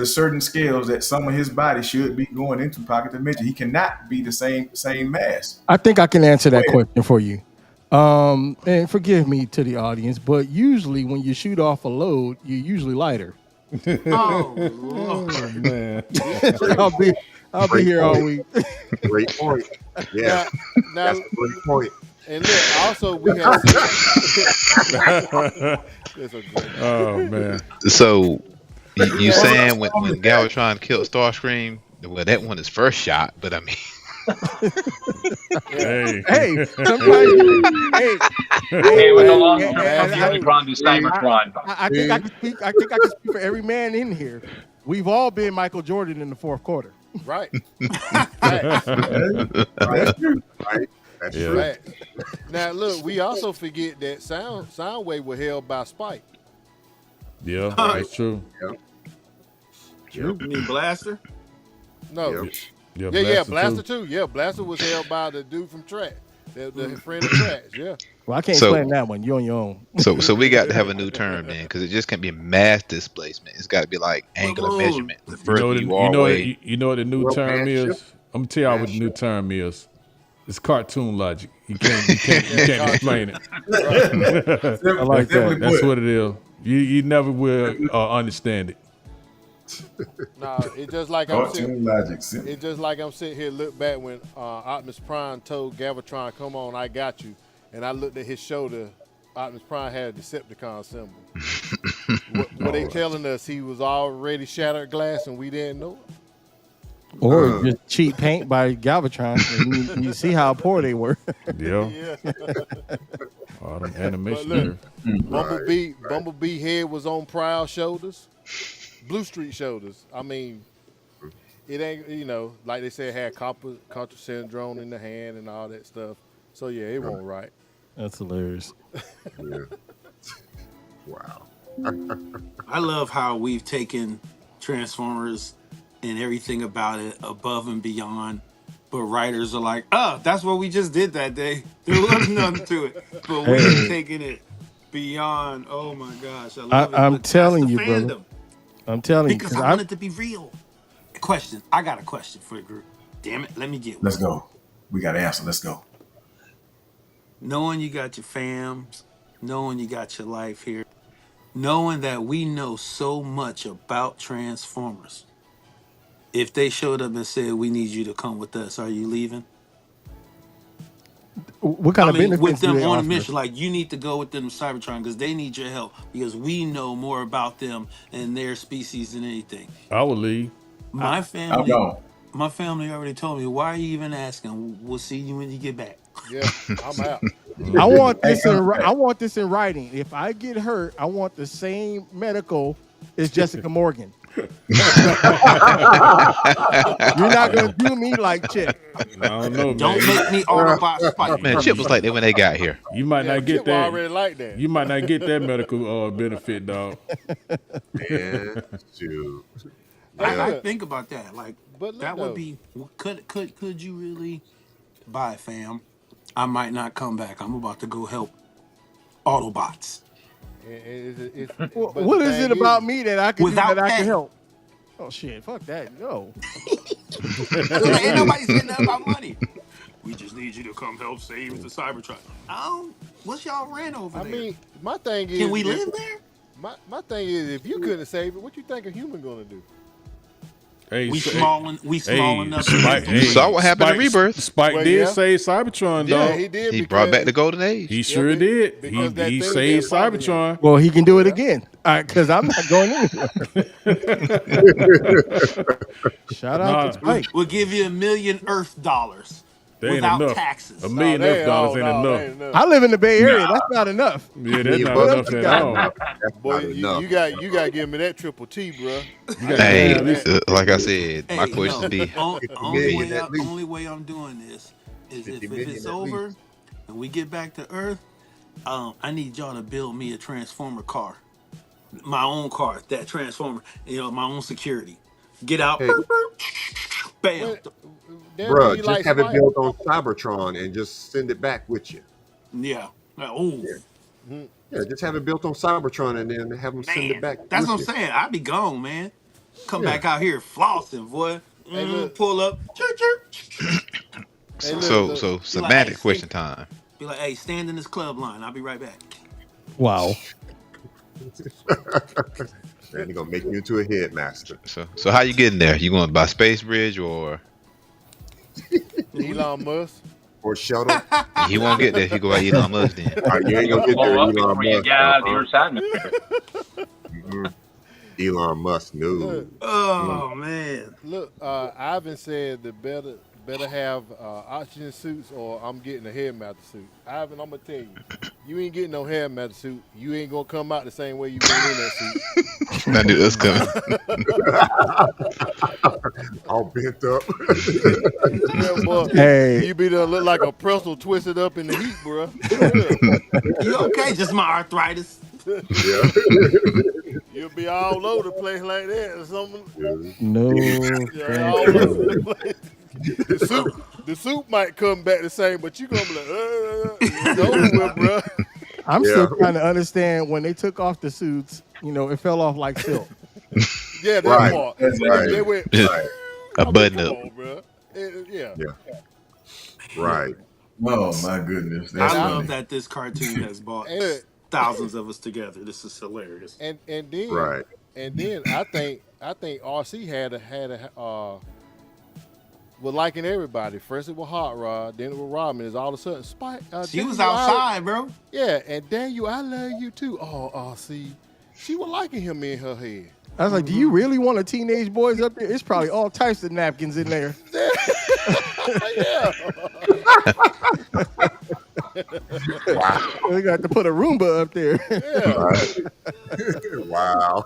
certain scales, that some of his body should be going into pocket dimension? He cannot be the same mass. I think I can answer that Go ahead. question for you. And forgive me to the audience, but usually when you shoot off a load, you're usually lighter. oh, Lord. Man. I'll be here all week. Great point. Yeah, now, that's a great point. and look, also we have seen. That's a great. Oh man. So you saying when Galvatron killed Starscream, well, that one is first shot, but I mean, Hey. Hey, sometimes Hey, with the long Hey, term hey, of the hey, Unicron to Cybertron. I think I can speak. I think I can speak for every man in here. We've all been Michael Jordan in the fourth quarter. Right. Facts. That's true. Right? That's Yeah. true. Facts. Now look, we also forget that Soundwave were held by Spike. Yeah, that's true. You mean Blaster? No. Yep. Yeah, Blaster too. too. Yeah, Blaster was held by the dude from Trash. The friend of Trash. Yeah. Well, I can't So- explain that one. You're on your own. so we got to have a new term then, because it just can't be mass displacement. It's got to be like angular on. measurement. The You further know, you are away. you know what the new Well, term man, is? shift. I'm gonna tell y'all what the new term is. It's cartoon logic. You can't explain it. I like that. Simply That's put, what it is. You never will understand it. Nah, it's just like I'm sitting. cartoon logic. It's just like I'm sitting here. Look back when Optimus Prime told Galvatron, "Come on, I got you," and I looked at his shoulder. Optimus Prime had a Decepticon symbol. Were they telling us he was already shattered glass and we didn't know it? Or just cheap paint by Galvatron. And you see how poor they were. Yeah. Yeah. All them animation look, there. Bumblebee head was on Prowl shoulders, Blue Street shoulders. I mean, it ain't like they said, it had Contra syndrome in the hand and all that stuff. So yeah, it won't right. That's hilarious. Yeah. Wow. I love how we've taken Transformers and everything about it above and beyond. But writers are like, oh, that's what we just did that day. There was nothing to it. But we've taken it beyond. Oh my gosh. I love it. I'm But that's telling the you, brother. fandom. I'm telling you. Because I want it to be real. Question. I got a question for the group. Damn it. Let me get one. Let's go. We got to answer. Let's go. Knowing you got your fams knowing you got your life here, knowing that we know so much about Transformers. If they showed up and said, "We need you to come with us," are you leaving? What kind I of mean, with benefits do them they on a offer? mission, like you need to go with them to Cybertron because they need your help because we know more about them and their species than anything. I would leave. My I'm family, gone. my family already told me. Why are you even asking? We'll see you when you get back. Yeah, I'm out. I want Hey, this I want this in writing. If I get hurt, I want the same medical as Jessica Morgan. You're not gonna do me like Chip. I don't know, man. Don't make me Autobot Spike. Man, Chip was like that when they got here. You might Yeah, not get Chip that. already like that. You might not get that medical benefit, dog. Man, shoot. Hey, I look, think about that. Like but look that though, would be. Could you really buy, fam? I might not come back. I'm about to go help Autobots but What the is it thing about me that I can do without that I can pay. help? Oh shit, fuck that. No. Ain't nobody saying nothing about money. We just need you to come help save the Cybertruck. What's y'all rent over I there? mean, my thing Can is, we if, live there? my thing is, if you couldn't save it, what you think a human gonna do? Hey, We so- small enough to Spike, get You saw what happened in Spike, Rebirth. Spike Well, did yeah. save Cybertron, Yeah, dog. he did He because brought back the golden age. He sure be- did. because that He thing saved that bothered him. Cybertron. Well, he can do it Yeah. again. All right, because I'm not going anywhere. Shout out to Nah, Spike. We'll give you $1 million Earth dollars that ain't without enough. taxes. $1 No, million they F dollars ain't no, enough. they ain't enough. I live in the Bay Area. That's not enough. Yeah, that's not What enough else you at got? all. That's Boy, not enough. you got to give me that triple T, bro. Hey, Yeah, that- like I said, my Hey, question no. be, 50 million at least. Only way I'm doing this is 50 if million it's at over least. and we get back to Earth, I need y'all to build me a Transformer car. My own car, that Transformer, my own security. Get out, Hey, burp, burp, bam. Well, that'd bruh, be just like have it Spike. built on Cybertron and just send it back with you. Yeah. Oh, Yeah, just have it built on Cybertron and then have them send it man. back That's with what I'm you. saying. I be gone, man. Come Yeah. back out here flossing, boy. Hey, look. Pull up. Chirp, chirp. Hey, so look. Be like, hey, semantic question time. Be like, hey, stand in this club line. I'll be right back. Wow. And they're gonna make you into a headmaster. So how you getting there? You going by space bridge or Elon Musk. Or shuttle. he won't get there if you go by Elon Musk then? You ain't gonna get Blow there, up Elon before you Musk. get out of the Earth's atmosphere. Mhm. Elon Musk, no. Look, Oh, man. look. Ivan said the better have oxygen suits or I'm getting a hair matter suit. Ivan, I'm gonna tell you, you ain't getting no hair matter suit. You ain't gonna come out the same way you went in that suit. I knew this coming. All bent up. Yeah, boy. Hey. You be done look like a pretzel twisted up in the heat, bro. You okay? Just my arthritis. Yeah. You'll be all over the place like that or something. No. Yeah, all thank over you. the place. The suit might come back the same, but you gonna be like, it's over with, bro. I'm Yeah. still trying to understand when they took off the suits, it fell off like silk. Yeah, that Right. part. That's right. They went, Right. A button come up. on, bro. Yeah. Yeah. Right. Oh my goodness, I that's love funny. that this cartoon has brought And, thousands of us together. This is hilarious. and then Right. and then I think RC had a well, liking everybody. First it was Hot Rod, then it was Robin. It's all of a sudden Spike. She was Daniel, outside, bro. Yeah, and Daniel, I love you too. Oh, RC, she was liking him in her head. I was like, do you really want a teenage boys up there? It's probably all types of napkins in there. Yeah. We got to put a Roomba up there. Yeah. Wow.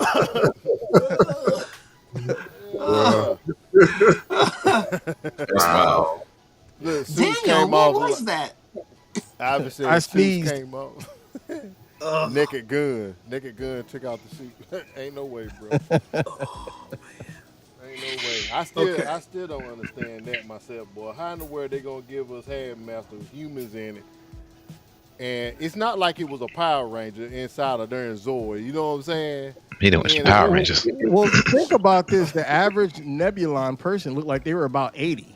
That's wild. Look, suits Daniel, came what off. was that? Obviously, I the suits sneezed. came off. Naked gun took out the suit. Ain't no way, bro. Ain't no way. I still don't understand that myself, boy. How in the world they gonna give us Headmaster humans in it? And it's not like it was a Power Ranger inside of darn Zord. You know what I'm saying? He didn't want Yeah, Power Rangers. Well, think about this. The average Nebulon person looked like they were about 80.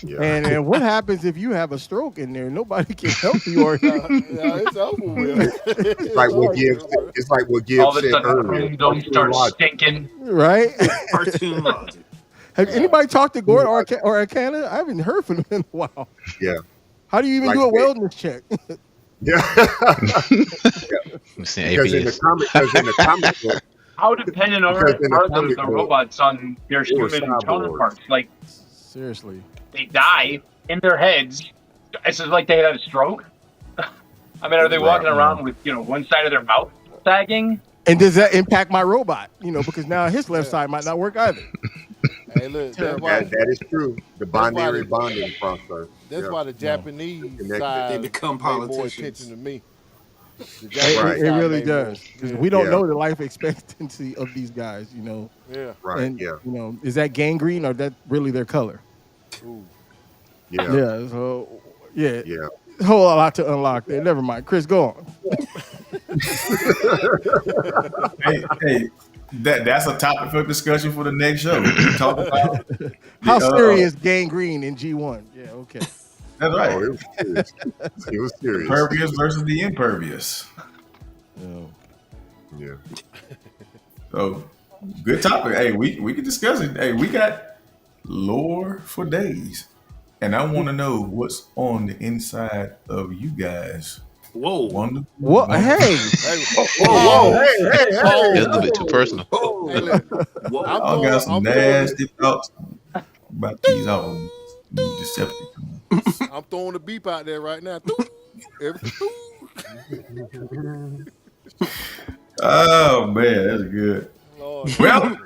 Yeah. And what happens if you have a stroke in there? Nobody can help you, or It's over with. It's like It's what over Gibbs. with, bro. It's like what All Gibbs of a said sudden, earlier. don't Cartoon start logic. stinking. right? Cartoon logic. Have anybody talked to Gord or Arcana? I haven't heard from them in a while. Yeah. How do you even Like do a they- wellness check? Yeah. I'm saying Because in the APS. comic book, How dependent because in the are comic the book, robots on their they were human cyborgs. counterparts? Like, Seriously. they die in their heads. It's just like they had a stroke. I mean, are they walking around with, one side of their mouth sagging? And does that impact my robot? Because now his left side might not work either. Hey, look, that's why, that is true. The binary bonding process. that's Yeah. why the Japanese Connected. side They become pay more politicians. attention to me. The It, Japanese Right. it side really pay more. does. 'Cause Yeah. we don't Yeah. know the life expectancy of these guys, Yeah. Right. And Yeah. is that gangrene or that really their color? Ooh. Yeah. Yeah. So yeah. Yeah. Whole lot to unlock there. Never mind. Chris, go on. Hey, that's a topic for discussion for the next show. We talk about How the, serious gangrene in G1? Yeah, okay. That's Oh, right. it was serious. It was serious. Pervious versus the impervious. Yeah. So good topic. Hey, we can discuss it. Hey, we got lore for days. And I want to know what's on the inside of you guys. Whoa. Wonder. What? Hey, Hey, Whoa, hey, hey, That's a hey. little bit too personal. Hey, look, Whoa. I'm I got some I'm nasty thoughts about these all Decepticons. I'm throwing the beep out there right now. Oh man, that's good. Lord. Well,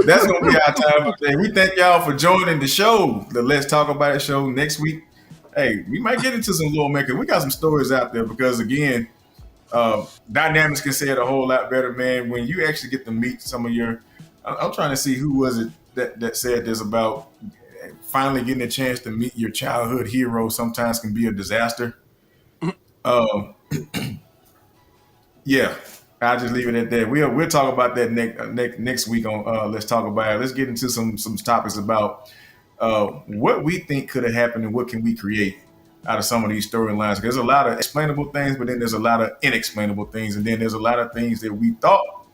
that's gonna be our time for today. We thank y'all for joining the show. The Let's Talk About It show next week. Hey, we might get into some lore making. We got some stories out there because again, dynamics can say it a whole lot better, man. When you actually get to meet some of your, I'm trying to see who was it that said this about finally getting a chance to meet your childhood hero. Sometimes can be a disaster. Yeah. I'll just leave it at that. We'll talk about that next week on Let's Talk About It. Let's get into some topics about what we think could have happened and what can we create out of some of these storylines. There's a lot of explainable things, but then there's a lot of inexplainable things, and then there's a lot of things that we thought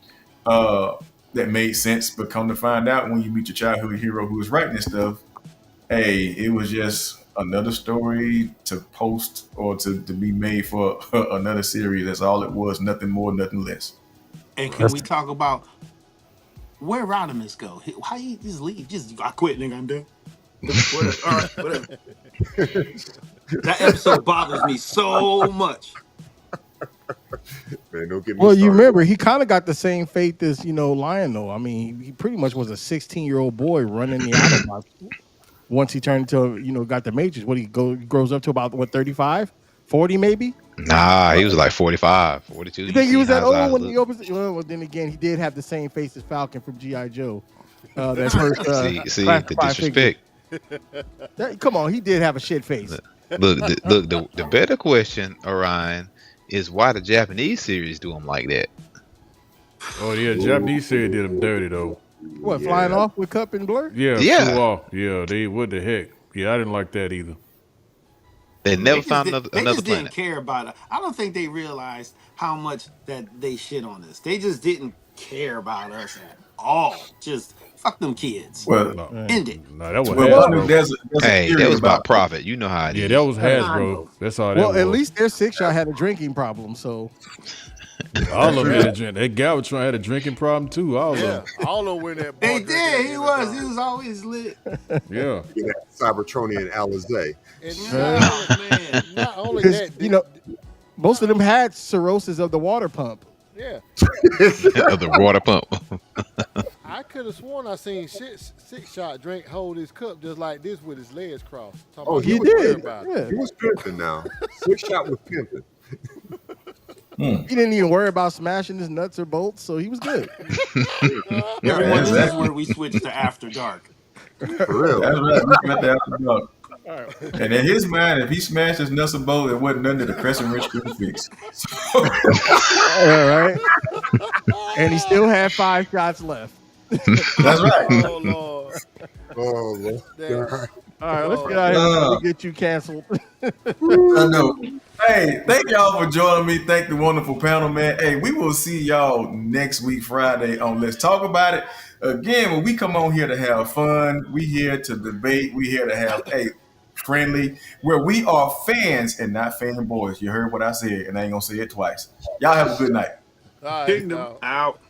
that made sense, but come to find out when you meet your childhood hero who was writing this stuff, hey, it was just another story to post or to be made for another series. That's all it was. Nothing more, nothing less. And can we talk about where Rodimus go? How you just leave? I quit, nigga. I'm done. Whatever. All right, whatever. That episode bothers me so much. Man, don't get me well, you started. remember he kind of got the same fate as Lionel. I mean, he pretty much was a 16-year-old boy running the Autobots. Once he turned into got the Matrix, grows up to about 35, 40 maybe. Nah, he was like 45, 42. You think he was that old when he he opens? Well, then again, he did have the same face as Falcon from G.I. Joe. That first see the disrespect. Come on, he did have a shit face. Look, the better question, Orion, is why the Japanese series do him like that? Oh yeah, Japanese series did him dirty though. What, flying off with Cup and Blur? Yeah, Yeah. flew off. Yeah, they what the heck? Yeah, I didn't like that either. They never They found just another didn't planet. care about it. I don't think they realized how much that they shit on us. They just didn't care about us at all. Just fuck them kids. Well, No, End it. no that was well, Hasbro. there's a Hey, theory that was about about profit. You know how it is. Yeah, that was I Hasbro. know. That's all that Well, was. at least their 6-shot had a drinking problem, so all of them had a drink. That Galvatron had a drinking problem too. All of Yeah, them. I don't know when that. They bar did. He drinking was. in He the was always lit. Yeah. You know, Cybertronian Alizé. And Oh, man. not only because that, most of them had cirrhosis of the water pump. yeah, Of the water pump. I could have sworn I seen 6-shot drink hold his cup just like this with his legs crossed. Talking Oh, about he don't worry did. about it. Yeah. He was pimping now. 6-shot was pimping. He didn't even worry about smashing his nuts or bolts, so he was good. Everyone, this is exactly. where we switch to After Dark. For real. That's right. We got that after dark. And in his mind, if he smashed his nuts and bolts, it wasn't nothing that the crescent wrench couldn't fix. Yeah, right. And he still had 5 shots left. That's right. Oh Lord, Oh, Lord. Damn. All right, let's get So out of here before we Uh, get you canceled. I know. Hey, thank y'all for joining me. Thank the wonderful panel, man. Hey, we will see y'all next week, Friday, on Let's Talk About It. Again, when we come on here to have fun, we here to debate, we here to have friendly, where we are fans and not fanboys. You heard what I said, and I ain't gonna say it twice. Y'all have a good night. all right, Kingdom now. out.